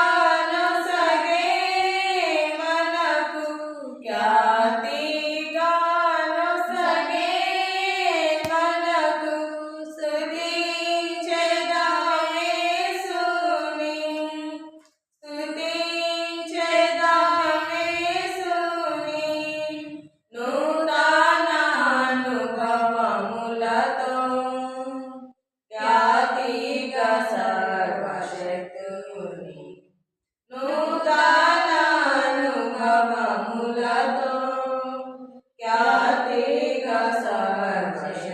ఖ్యాతిగానొసగే మనకు ఖ్యాతిగానొసగే మనకు స్తుతించెదం యేసుని నూతన అనుభవములతో ఖ్యాతిగా సర్వశక్తుని నూతన అనుభవములతో ఖ్యాతిగా సర్వశక్తుని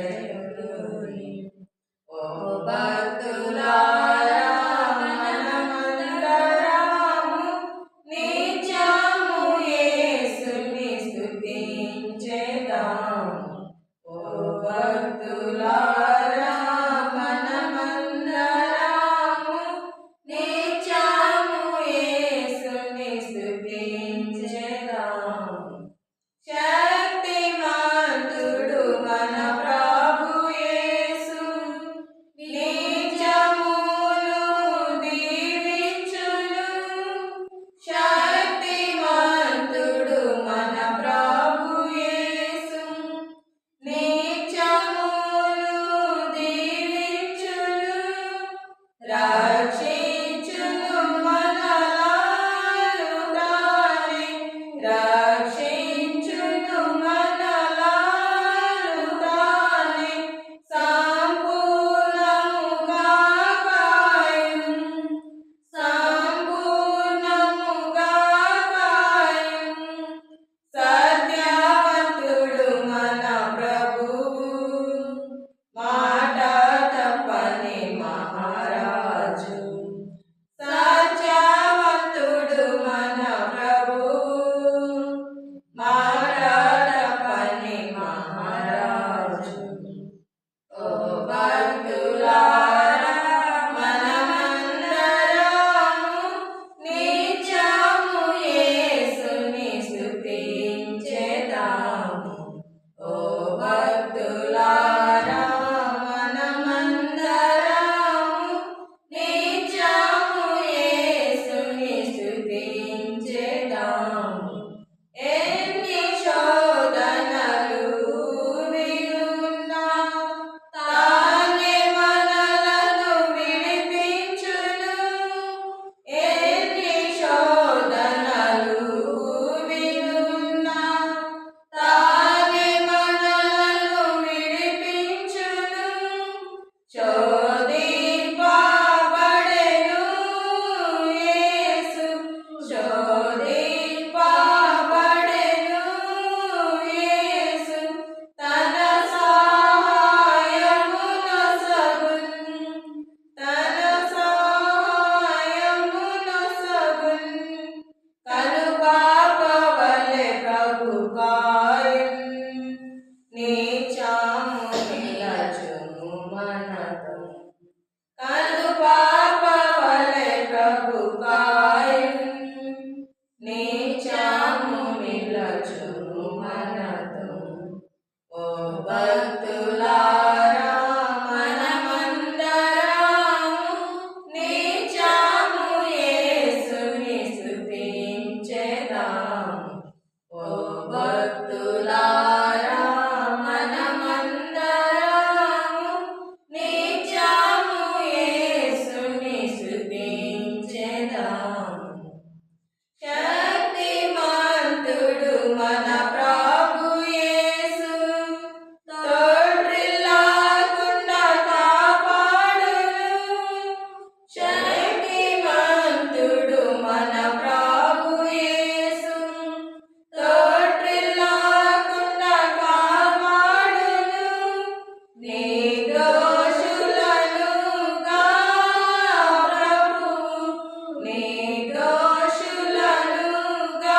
ఓ భక్తులారా మనమందరము నిత్యము యేసుని స్తుతించెదము ఓ భక్తులారా మనమందరము నిత్యము యేసుని స్తుతించెదము శక్తిమంతుడు మన ప్రభు యేసు నిత్యమును దీవించును శక్తిమంతుడు మన ప్రభు యేసు నిత్యమును దీవించును రక్షించును మనలను తానే రక్షించును మనలను తానే సంపూర్ణముగా కాయును సంపూర్ణముగా కాయును సత్యవంతుడు మన ప్రభువు మాట తప్పని మహారాజు సత్యవంతుడు మన ప్రభువు మాట తప్పని మహారాజు ఓ భక్తులారా మనమందరము నిత్యము యేసుని స్తుతించెదము ఓ భక్తులారా మనమందరము నిత్యము యేసుని స్తుతించెదము ఎన్ని శోధనలు వినున్నా తానే మనలను విడిపించును ఎన్ని శోధనలు వినున్నా తానే మనలను విడిపించును శోధింపబడెను యేసు శోధింపబడెను యేసు తన సహాయమునొసగును తన సహాయమునొసగును కనుపాపవలె ప్రభు కాయును నీచాము నిలచును మనతో కనుపాపవలె ప్రభు కాయును నీచాము నిలచును మనతో ఓ భక్తులారా మనమందరము నిత్యము యేసుని స్తుతించెదము ఓ భక్తులారా మనమందరము నిత్యము యేసుని స్తుతించెదము శక్తిమంతుడు మన ప్రభు యేసు తోట్రిల్లకుండా కాపాడును శక్తిమంతుడు మన ప్రభు యేసు తోట్రిల్లకుండా కాపాడును నిర్దోషులనుగా ప్రభువు నిర్దోషులనుగా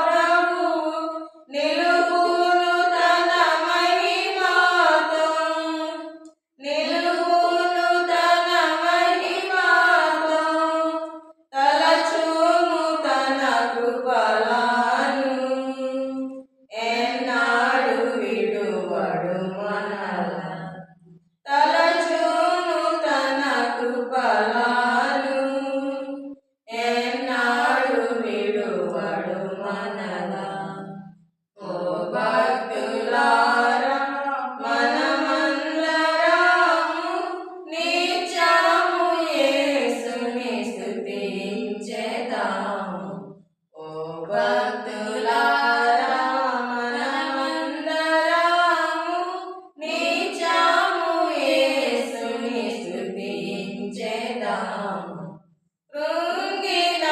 ప్రభువు నిలుపును తన మహిమతో నిలుపును తన మహిమతో తలచుము తన కృపలను ఎన్నాడు విడువడు మనల తలచును తన కృపలను చేదాము. కృంగిన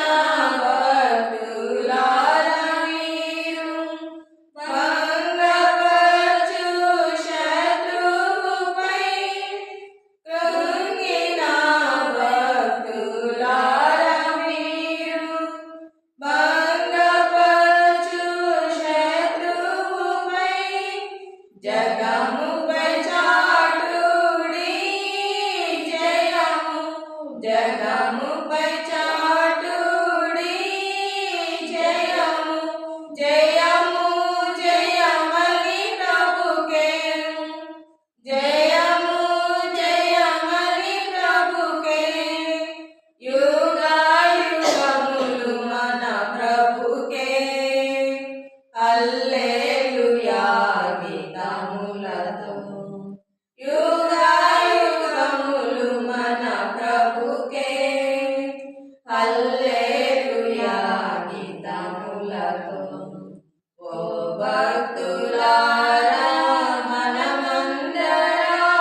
భక్తులారా మీరు భంగపరచు శత్రువుపై, కృంగిన భక్తులారా మీరు భంగపరచు శత్రువుపై, జగముపై చాటుడి జయము, జగముపై చాటుడి జయము. జయము జయమని ప్రభుకే, జయము జయమని ప్రభుకే, యుగాయుగములు మన ప్రభుకే. హల్లెలూయా గీతములతో, యుగాయుగములు మన ప్రభుకే. హల్లెలూయా గీతములతో. ఓ భక్తులారా మనమందరము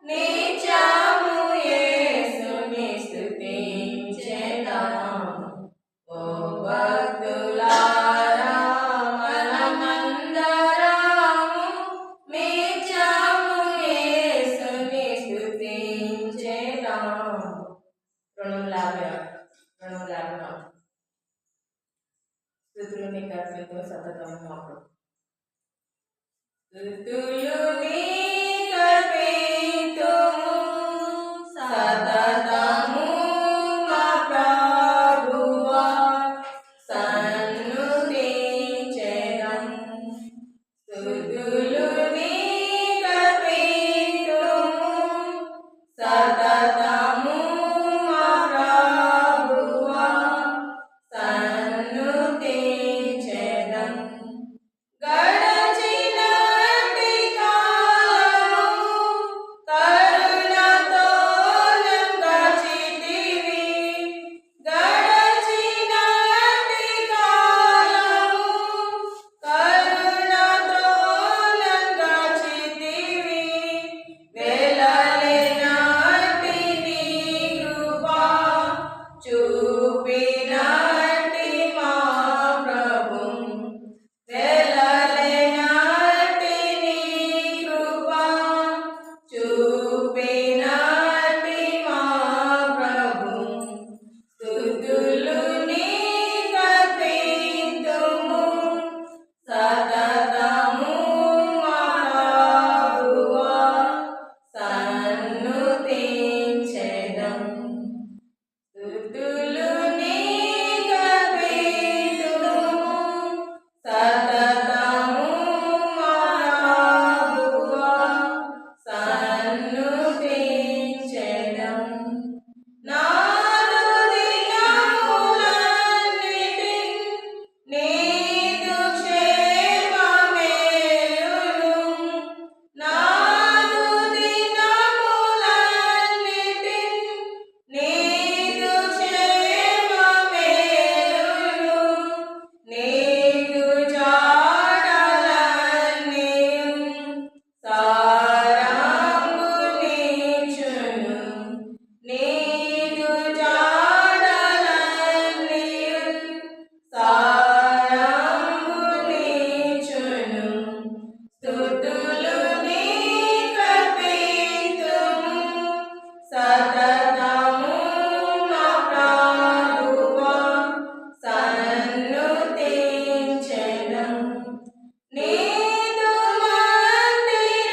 నిత్యము యేసుని స్తుతించెదము. ఓ భక్తులారా మనమందరము నిత్యము యేసుని స్తుతించెదము. 250 స్తుతులు నీకు అర్పిస్తూ సతతము మాకు. స్తుతులు నీకు అర్పితుము సతతము మా ప్రభువా, సన్నుతించెదము. స్తుతులు నీకు అర్పితుము సతతము మా ప్రభువా, సన్నుతించెదము. గడచినట్టి కాలము కరుణతో గడిచితివి, గడచినట్టి కాలము కరుణతో గడిచితివి. వెలలేనట్టి నీ కృప చూపినట్టి మా ప్రభు, వెలలేనట్టి నీ కృప చూపినట్టి మా ప్రభు. స్తుతులు నీకు అర్పితుము సతతము మా ప్రభువా, సన్నుతించెదము. స్తుతులు నీకు అర్పితుము సతతము మా ప్రభువా, సన్నుతించెదము. నాదు దినములన్నిటిన్ నీదు క్షేమమేలును, నాదు దినములన్నిటిన్ నీదు క్షేమమేలును. నీదు జాడలన్నీయు సారంగునిచ్చును, నీదు జాడలన్నీయు సారంగునిచ్చును. స్తుతులు నీకు అర్పితుము సతతము మా ప్రభువా, సన్నుతించెదము. నీదు మందిరములో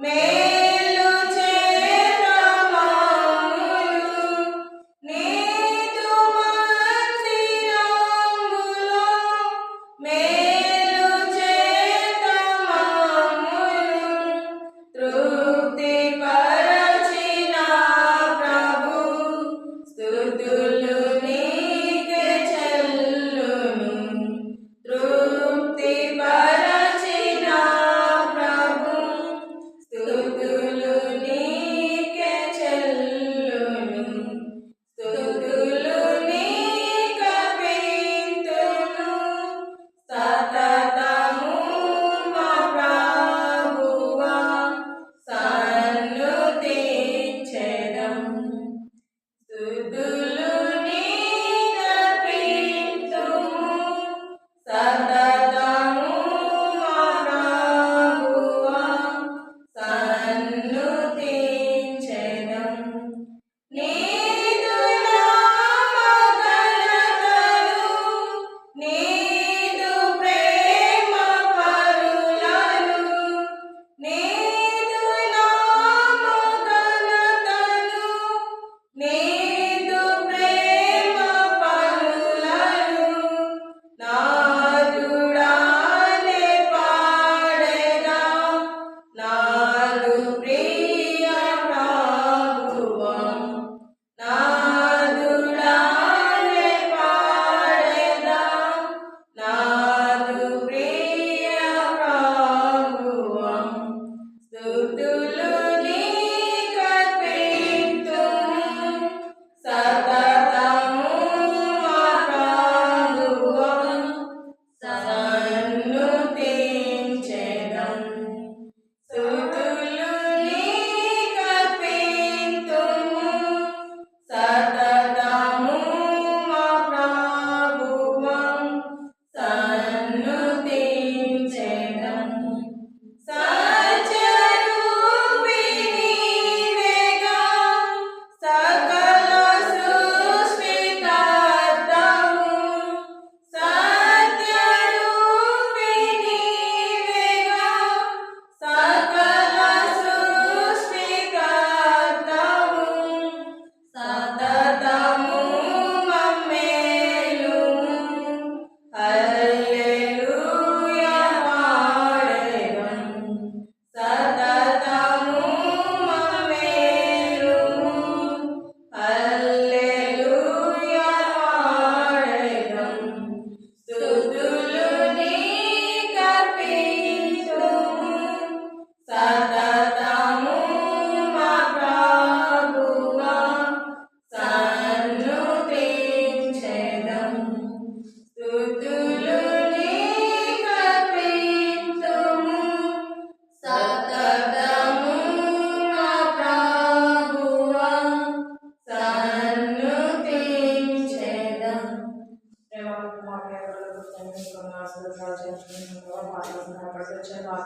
మేలు చేతమములు, నీదు మందిరములో మేలు చేతమములు. తృప్తిపర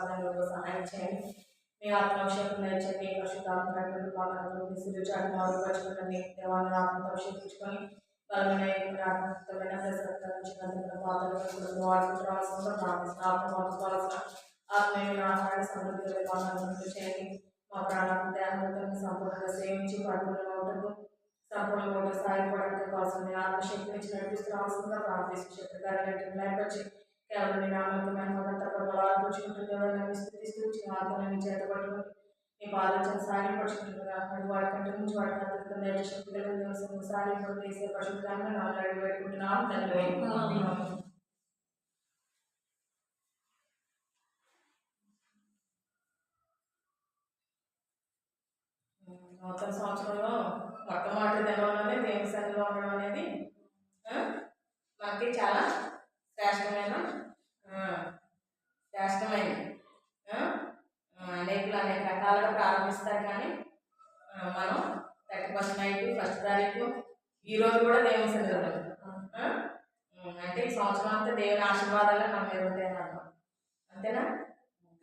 ప్రార్థనలో సహాయం చేయండి. మీ ఆత్మాభిషేకం దయచేయండి. పరిశుద్ధాత్మకుడు పాలనలు విసులు చాటు మారుపరచుకుని దేవాన్ని ఆత్మతో అభిషేకించుకొని బలమైన ఆత్మమైన ప్రసరించిన పాత్రలు వాడుకోవాల్సిన ప్రార్థిస్తాల్సిన ఆత్మీయ ఆహార సమృద్ధి పాలనలు చేయండి. మా ప్రాణాలను దేహాలను సంపూర్ణంగా సేవించి పడుకున్న సంపూర్ణంగా సాయపడడానికి కావాల్సిన ఆత్మశక్తిని ఇచ్చి నడిపిస్తున్న ప్రార్థిస్తూ శక్తికారాన్ని లేపచ్చి కేవలం మీ నామకమైన మొదట బలార్పుకుంటుందని స్థితిస్తూ ఆత్మని చేత పట్టుకుని మీ బాధ్యత సాయం పడుచుకుంటున్నా అది వాటికంటే నుంచి వాటికి అతను శక్తి కలిగిన సాయం పడి వేసే పశువులను నాలుగు అడిగి పెట్టుకుంటున్నాం తండ్రి. నూతన సంవత్సరంలో మొట్టమొదటి దినంలోనే దేవుని సన్నిధిలో ఉండడం అనేది మనకి చాలా శ్రేష్టమైనది. అనేక రకాలుగా ప్రారంభిస్తారు, కానీ మనం 31st నైట్ ఫస్ట్ తారీఖు ఈరోజు కూడా దేవుని సన్నిధిలో అంటే ఈ సంవత్సరం అంతా దేవుని ఆశీర్వాదాలు మన మీద ఉంటాయని అర్థం, అంతేనా?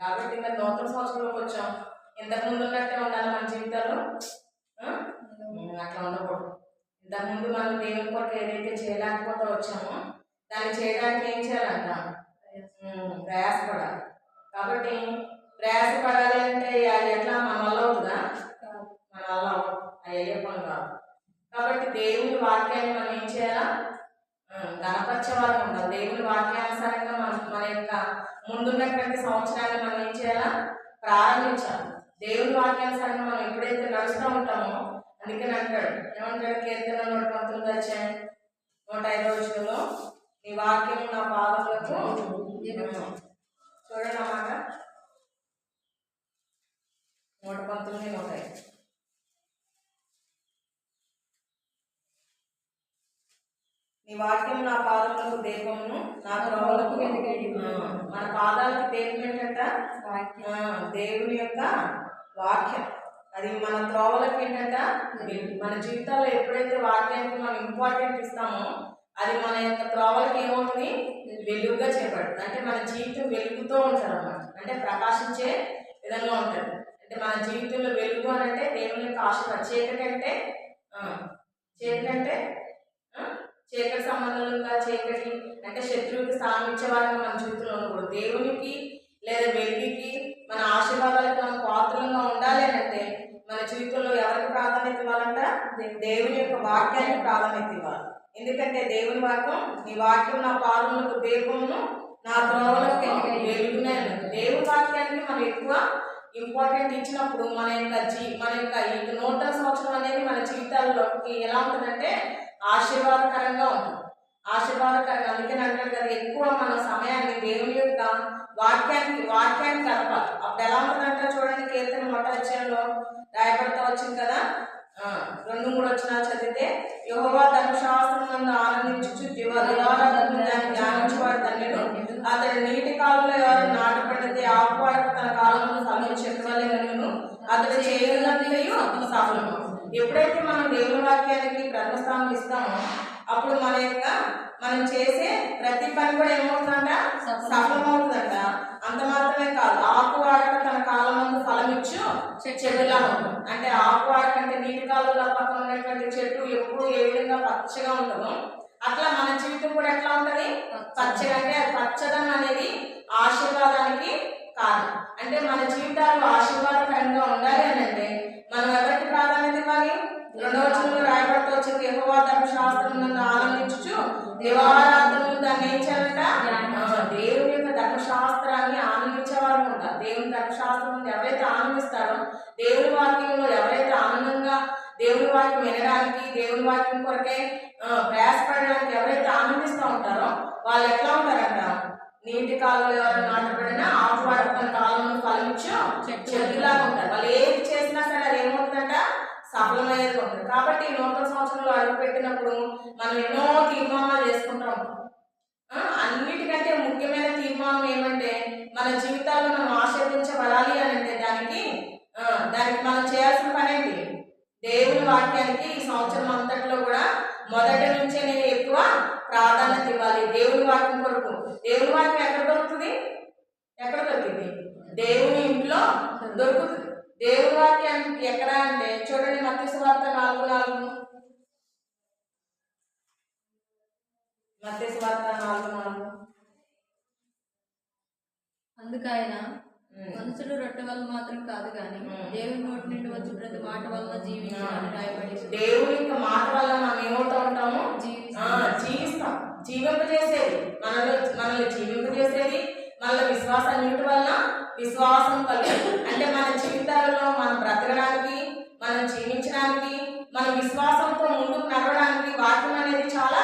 కాబట్టి మరి నూతన సంవత్సరంలోకి వచ్చాం, ఇంతకుముందు ఉన్నట్టే ఉండాలి మన జీవితాల్లో, అట్లా ఉండకూడదు. ఇంతకుముందు మనం దేవుని కొరకు ఏదైతే చేయలేకపోతే వచ్చామో దాన్ని చేయడానికి ఏం చేయాలంట? ప్రయాసపడాలి. కాబట్టి ప్రయాసపడాలి అంటే అది ఎట్లా మన వల్ల అవుతుందా? మన వల్ల అవ్వదు, అది అయ్యే పని కాదు. కాబట్టి దేవుని వాక్యాన్ని మనం ఏం చేయాలా? గణపరిచే వారికి ఉండాలి. దేవుని వాక్యానుసారంగా మన యొక్క ముందున్నటువంటి సంవత్సరాన్ని మనం ఏం చేయాలా? ప్రారంభించాలి. దేవుని వాక్యానుసారంగా మనం ఎప్పుడైతే నడుస్తూ ఉంటామో, అందుకని అంటాడు, ఏమంటాడు? కీర్తన 119 అధ్యాయం 105వ వచనంలో నీ వాక్యం నా పాదములకు చూడండి అన్నమాట. 119, 105. నీ వాక్యం నా పాదములకు దీపమును నా త్రోవలకు వెలుగైనది. మన పాదాలకు దీపం ఏంటంట? దేవుని యొక్క వాక్యం. అది మన త్రోవలకు ఏంటంట? మన జీవితాల్లో ఎప్పుడైతే వాక్యానికి మనం ఇంపార్టెంట్ ఇస్తామో అది మన యొక్క త్రోవలకు ఏమవుతుంది? వెలుగుగా చేపడుతుంది. అంటే మన జీవితం వెలుగుతూ ఉంటుంది అన్నమాట, అంటే ప్రకాశించే విధంగా ఉంటుంది. అంటే మన జీవితంలో వెలుగు అని అంటే దేవుని యొక్క ఆశీర్వాదం. చీకటి సంబంధంగా చీకటి అంటే శత్రువుకి స్థానం ఇచ్చేవారిని మన జీవితంలో ఉండకూడదు. దేవునికి లేదా వెలుగుకి మన ఆశీర్వాదాలకు మనం పాత్రలుగా ఉండాలి అంటే మన జీవితంలో ఎవరికి ప్రాధాన్యత ఇవ్వాలంట? దేవుని యొక్క వాక్యానికి ప్రాధాన్యత ఇవ్వాలి. ఎందుకంటే దేవుని వాక్యం నీ వాక్యం నా పాదములకు దీపమును నా త్రోవలకు వెలుగునే అన్నది. దేవుని వాక్యానికి మనం ఎక్కువ ఇంపార్టెంట్ ఇచ్చినప్పుడు మన యొక్క ఈ నూతన సంవత్సరం అనేది మన జీవితాల్లోకి ఎలా ఉంటుందంటే ఆశీర్వాదకరంగా ఉంటుంది. ఆశీర్వాదకరంగా అందుకని అంటారు కదా, ఎక్కువ మన సమయాన్ని దేవుని యొక్క వాక్యానికి గడపాలి. అప్పుడు ఎలా ఉంటుందంటే చూడండి, కీర్తన 1వ అధ్యాయంలో రాయబడతా వచ్చింది కదా, 2-3 వచనాలు చదివితే, యెహోవా ధర్మశాస్త్రమునందు ఆనందించుచు దివారాత్రులు దాన్ని ధ్యానించువాడు ధన్యుడు. అతడు నీటి కాలంలో ఎవరు నాటబడితే ఆకువాడక తన కాలంలో ఫలము చెట్టువలెను. అతడు చేయగలిగినయు సఫలము. ఎప్పుడైతే మనం దేవుని వాక్యానికి ప్రథమస్థానం ఇస్తామో అప్పుడు మనం చేసే ప్రతి పని కూడా ఏమవుతుందంట? సఫలమవుతుందంట. అంత మాత్రమే కాదు, ఆకు వాడక తన కాలం ఫలమిచ్చు చెట్టులా ఉంటుంది. అంటే ఆకు వాడకంటే నీటి కాలంలో పక్కన ఉన్నటువంటి చెట్టు ఎప్పుడు ఏ విధంగా పచ్చగా ఉంటుందో అట్లా మన జీవితం కూడా ఎట్లా ఉంటుంది? పచ్చగా. అంటే పచ్చదనం అనేది ఆశీర్వాదానికి కారణం. అంటే మన జీవితాలు ఆశీర్వాదకరంగా ఉండాలి అని అంటే మనం ఎవరికి ప్రాధాన్యత ఇవ్వాలి? 2వ వచనంలో రాయబడుతూ వచ్చింది, యెహోవా ధర్మశాస్త్రమునందు ఆనందించుచు దివారాత్రులు దాన్ని ఏం చేయాలంట? దేవుని యొక్క ధర్మశాస్త్రాన్ని ఆనందించేవారు ఉంటారు. దేవుని ధర్మశాస్త్రం ఎవరైతే ఆనందిస్తారో, దేవుని వాక్యంలో ఎవరైతే ఆనందంగా దేవుని వాక్యం వినడానికి దేవుని వాక్యం కొరకే ప్రయాసపడడానికి ఎవరైతే ఆనందిస్తూ ఉంటారో వాళ్ళు ఎట్లా ఉంటారంట? నీటి కాలంలో ఎవరు నాటబడినా ఆకు వాడుకున్న కాలంలో ఫలించు చెట్టులాగా ఉంటారు. వాళ్ళు ఏది చేసినా సరే అది ఏమవుతుందంట? సఫలమయ్యేది ఉంటుంది. కాబట్టి నూతన సంవత్సరంలో అడుగు పెట్టినప్పుడు మనం ఎన్నో తీర్మానాలు చేసుకుంటూ ఉంటాం. అన్నిటికంటే ముఖ్యమైన తీర్మానం ఏమంటే మన జీవితాల్లో మనం ఆశీర్వదించబడాలి అని అంటే దానికి మనం చేయాల్సిన పని ఏంటి? దేవుని వాక్యానికి ఈ సంవత్సరం అంతట్లో కూడా మొదటి నుంచే నేను ఎక్కువ ప్రాధాన్యత ఇవ్వాలి దేవుని వాక్యం కొరకు. దేవుని వాక్యం ఎక్కడ దొరుకుతుంది? దేవుని ఇంట్లో దొరుకుతుంది. దేవుని వాక్యం ఎక్కడ అంటే చూడండి, మత్తయి సువార్త 4:4. మత్తయి సువార్త 4:4. అందుకు ఆయన, మనుషులు రొట్టె వల్ల మాత్రం కాదు కానీ దేవుని నోటి నుండి వచ్చి ప్రతి మాట వల్ల జీవించాలని రాయబడి. దేవుని యొక్క మాట వల్ల మనం ఏమవుతూ ఉంటాము? జీవిస్తాం. జీవింపజేసేది మనల్ని జీవింపజేసేది మళ్ళీ విశ్వాసం వల్ల విశ్వాసం కలిగి, అంటే మన జీవితాలలో మనం బ్రతకడానికి, మనం జీవించడానికి, మన విశ్వాసంతో ముందుకు నడవడానికి వాక్యం అనేది చాలా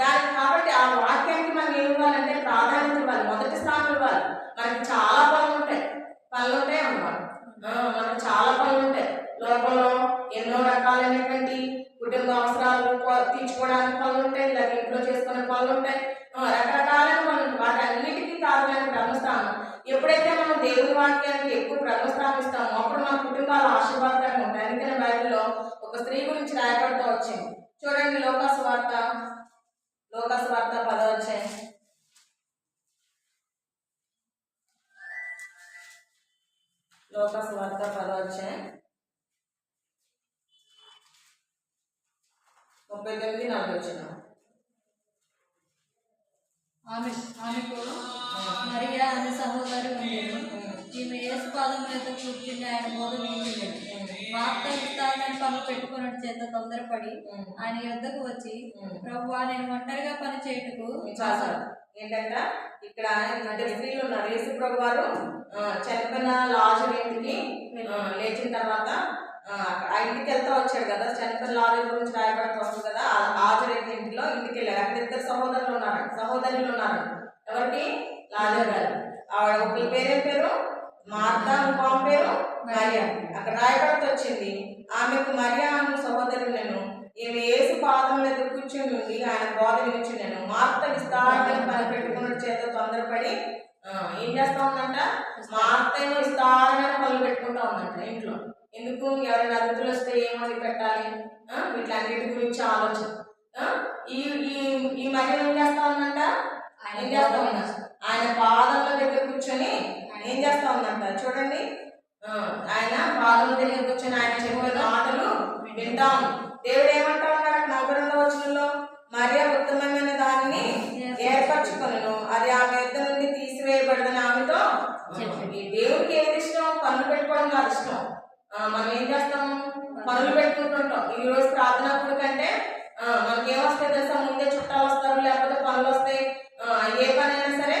దానికి. కాబట్టి ఆ వాక్యానికి మనం ఏమి ఇవ్వాలంటే ప్రాధాన్యత ఇవ్వాలి, మొదటి స్థానం ఇవ్వాలి. మనకి చాలా పనులు ఉంటాయి అన్నమాట. మనకు చాలా పనులు ఉంటాయి. లోకంలో ఎన్నో రకాలైనటువంటి కుటుంబ అవసరాలు తీర్చుకోవడానికి పనులు ఉంటాయి, లేదా ఇంట్లో చేసుకునే పనులు ఉంటాయి, రకరకాలైన పనులు ఉంటాయి. వాటి అన్నిటికీ కారణానికి బ్రహ్మస్థానం. ఎప్పుడైతే మనం దేవుని వాక్యానికి ఎక్కువ బ్రహ్మస్థానం ఇస్తామో అప్పుడు మన కుటుంబాలు ఆశీర్వాదంగా ఉంటాయి. అందుకనే బైబిల్లో ఒక స్త్రీ గురించి రాయబడుతూ వచ్చింది. చూడండి, లోకాసు వార్త 10వ అధ్యాయం. లోకాసు వార్త 10వ అధ్యాయం 39-40 వచ్చిన. ఆమెకు మరియా అనే సహోదరి ఉండేది. ఈమె యేసు పాదం మీద కూర్చుని ఆయన బోధ వింటున్నది. వార్త విస్తారమైన పనులు పెట్టుకున్న చేత తొందరపడి ఆయన యొద్దకు వచ్చి, ప్రభువా, నేను ఒంటరిగా పని చేయుటకు. ఏంటంట ఇక్కడ ఇద్దరు స్త్రీలు ఉన్నారు. యేసు ప్రభు వారు చనిపోయిన లాజరు ఇంటికి లేచిన తర్వాత ఆ ఇంటికి వెళ్తా వచ్చాడు కదా. చనిపోయిన లాజరు గురించి రాయబడుతూ వస్తుంది కదా. ఆ లాజరు ఇంటికి వెళ్ళారు. అక్కడ ఇద్దరు సహోదరులు ఉన్నారు. ఎవరికి? లాజరు గారు. ఆవిడ ఒకరి పేరేం పేరు మార్తా, ఇంకో పేరు మరియా. అక్కడ రాయబడుతూ వచ్చింది, ఆమెకు మరియా అను సహోదరులను ఈమె యేసు పాదం మీద కూర్చుని ఉండి ఆయన బోధ వినిచున్నాను. మార్త విస్తారంగా పని పెట్టుకున్న చేత తొందరపడి ఏం చేస్తా ఉందంట? మార్త ఏమో విస్తారమైన పనులు పెట్టుకుంటా ఉందంట ఇంట్లో. ఎందుకు? ఎవరైనా అతిథులు వస్తే ఏమని పెట్టాలి, వీటన్నిటి గురించి ఆలోచన. ఈ మరియ ఏం చేస్తా ఉందంట? ఆయన పాదముల దగ్గర కూర్చొని ఏం చేస్తా ఉందంట? చూడండి, ఆయన పాదముల దగ్గర కూర్చొని ఆయన చెప్పే మాటలు వింటాం. దేవుడు ఏమంటా ఉన్నాడు 42వ వచనంలో? మరియా ఉత్తమమైన దానిని ఏర్పరచుకొనెను, అది ఆమె యొద్ద నుండి తీసివేయబడదని ఆమెతో. దేవుడికి ఏది ఇష్టం? పనులు పెట్టుకోవడం కాదు ఇష్టం. మనం ఏం చేస్తాం? పనులు పెట్టుకుంటుంటాం. ఈ రోజు ప్రార్థనప్పుడు కంటే మనకేమొస్తాయి తెలుసా? ముందే చుట్టాలు వస్తారు, లేకపోతే పనులు వస్తాయి. ఏ పని అయినా సరే,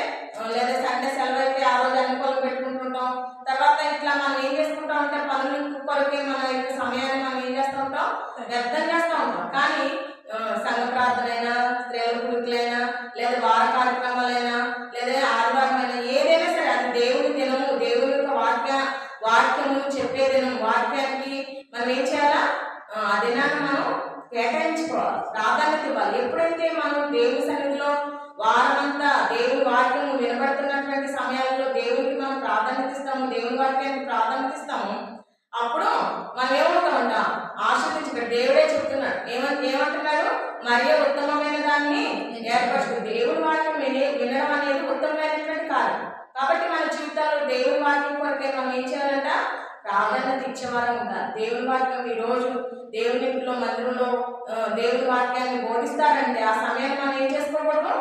లేదా సండే సెలవు అయితే ఆ రోజు అన్ని పనులు పెట్టుకుంటుంటాం. తర్వాత ఇట్లా మనం ఏం చేసుకుంటా ఉంటే పనులు కొరకే మన యొక్క సమయాన్ని మనం ఏం చేస్తూ ఉంటాం? వ్యర్థం చేస్తూ ఉంటాం. కానీ సంఘ ప్రార్థనైనా, స్త్రీల కుడుకులైనా, లేదా వార కార్యక్రమాలైనా, లేదా ఆదివారమైనా, ఏదైనా సరే అది దేవుని దినము, దేవుని యొక్క వాక్యము చెప్పే దినం. వాక్యానికి మనం ఏం చేయాలా? ఆ దినాన్ని మనం కేటాయించుకోవాలి, ప్రాధాన్యత ఇవ్వాలి. ఎప్పుడైతే మనం దేవుని సన్నిధిలో వారమంతా దేవుని వాక్యము వినబడుతున్నటువంటి సమయాల్లో దేవునికి మనం ప్రాధాన్యత ఇస్తాము, దేవుని వాక్యానికి ప్రాధాన్యత ఇస్తాము, అప్పుడు మనం ఏమవుతామంట? ఆశ్రదించుకో. దేవుడే చెప్తున్నాడు. ఏమంటున్నాడు? మరియ ఉత్తమమైన దాన్ని ఏర్పరచుకుంది. దేవుని వాక్యం వినడం అనేది ఉత్తమమైనటువంటి కార్యం. కాబట్టి మన జీవితాల్లో దేవుని వాక్యం కొరకే మనం ఏం చేయాలంట? ప్రాధాన్యత ఇచ్చేవారం ఉండాలి. దేవుని వాక్యం ఈరోజు దేవుని ఇంట్లో, మందిరంలో దేవుని వాక్యాన్ని బోధిస్తారంటే ఆ సమయాన్ని మనం ఏం చేసుకోకూడదు?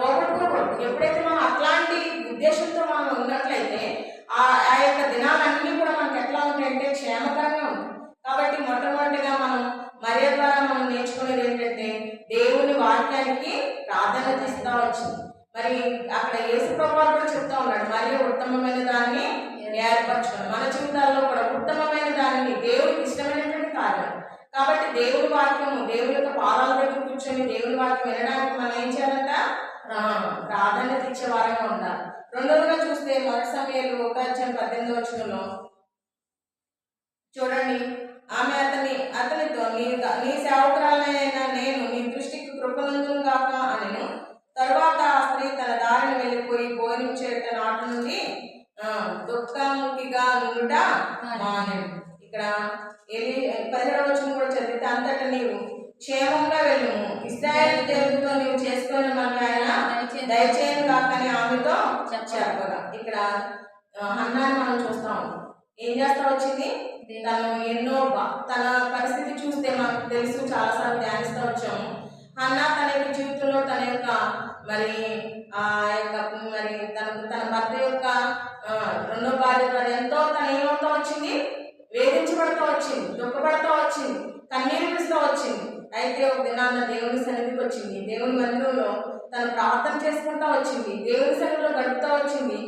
పోగొట్టుకోకూడదు. ఎప్పుడైతే మనం అట్లాంటి ఉద్దేశంతో మనం ఉన్నట్లయితే ఆ యొక్క దినాలన్నీ కూడా మనకి ఎట్లా ఉంటాయంటే క్షేమకరంగా ఉంటాయి. కాబట్టి మొట్టమొదటిగా మనం మరియ ద్వారా మనం నేర్చుకునేది ఏంటంటే దేవుని వాక్యానికి ప్రాధాన్యత ఇస్తా వచ్చింది. మరి అక్కడ యేసు ప్రభువు కూడా చెప్తా ఉన్నాడు, మరియ ఉత్తమమైన దాన్ని ఏర్పరచుకోండి. మన జీవితాల్లో కూడా ఉత్తమమైన దానిని, దేవునికి ఇష్టమైనటువంటి కార్యం. కాబట్టి దేవుని వాక్యము, దేవుని యొక్క పాదాల దగ్గర కూర్చొని దేవుని వాక్యం వినడానికి మనం ఏం చేయాలంట? ప్రాధాన్యత ఇచ్చే వారంగా ఉండాలి. రెండవదిగా చూస్తే 1 సమూయేలు 1:18 వచనంలో చూడండి, ఆమె అతనితో నీ సేవకురాలైన నేను నీ దృష్టికి కృపనందును గాక అనెను. తరువాత ఆ స్త్రీ తన దారిని వెళ్ళిపోయి భోజనం చేయట నాటి నుండి దుఃఖముఖిగా నుండుట మానెను. ఇక్కడ 17వ వచనం కూడా చదివితే, అంతటా నీవు క్షేమంగా వెళ్ళుము, ఇశ్రాయేలు దేవునితో నీవు చేసుకుని మన ఆయన దయచేయను కాకని ఆమెతో చెప్పగా. ఇక్కడ హన్నాని మనం చూస్తా ఉన్నాం. ఏం చేస్తా వచ్చింది? తను ఎన్నో తన పరిస్థితి చూస్తే మనకు తెలుసు, చాలాసార్లు ధ్యానిస్తూ వచ్చాము. హన్నా తన యొక్క జీవితంలో తన యొక్క మరి ఆ యొక్క మరి తన భర్త యొక్క రెండో భార్య ద్వారా ఎంతో తను ఏమవుతా వచ్చింది? వేధించబడుతూ వచ్చింది, దుఃఖపడుతూ వచ్చింది, కన్నీరు విడుస్తూ వచ్చింది. అయితే ఒక దినాన్న దేవుని సన్నిధికి వచ్చింది. దేవుని మందిరంలో తను ప్రార్థన చేసుకుంటూ వచ్చింది, దేవుని సన్నిధిలో గడుపుతూ వచ్చింది,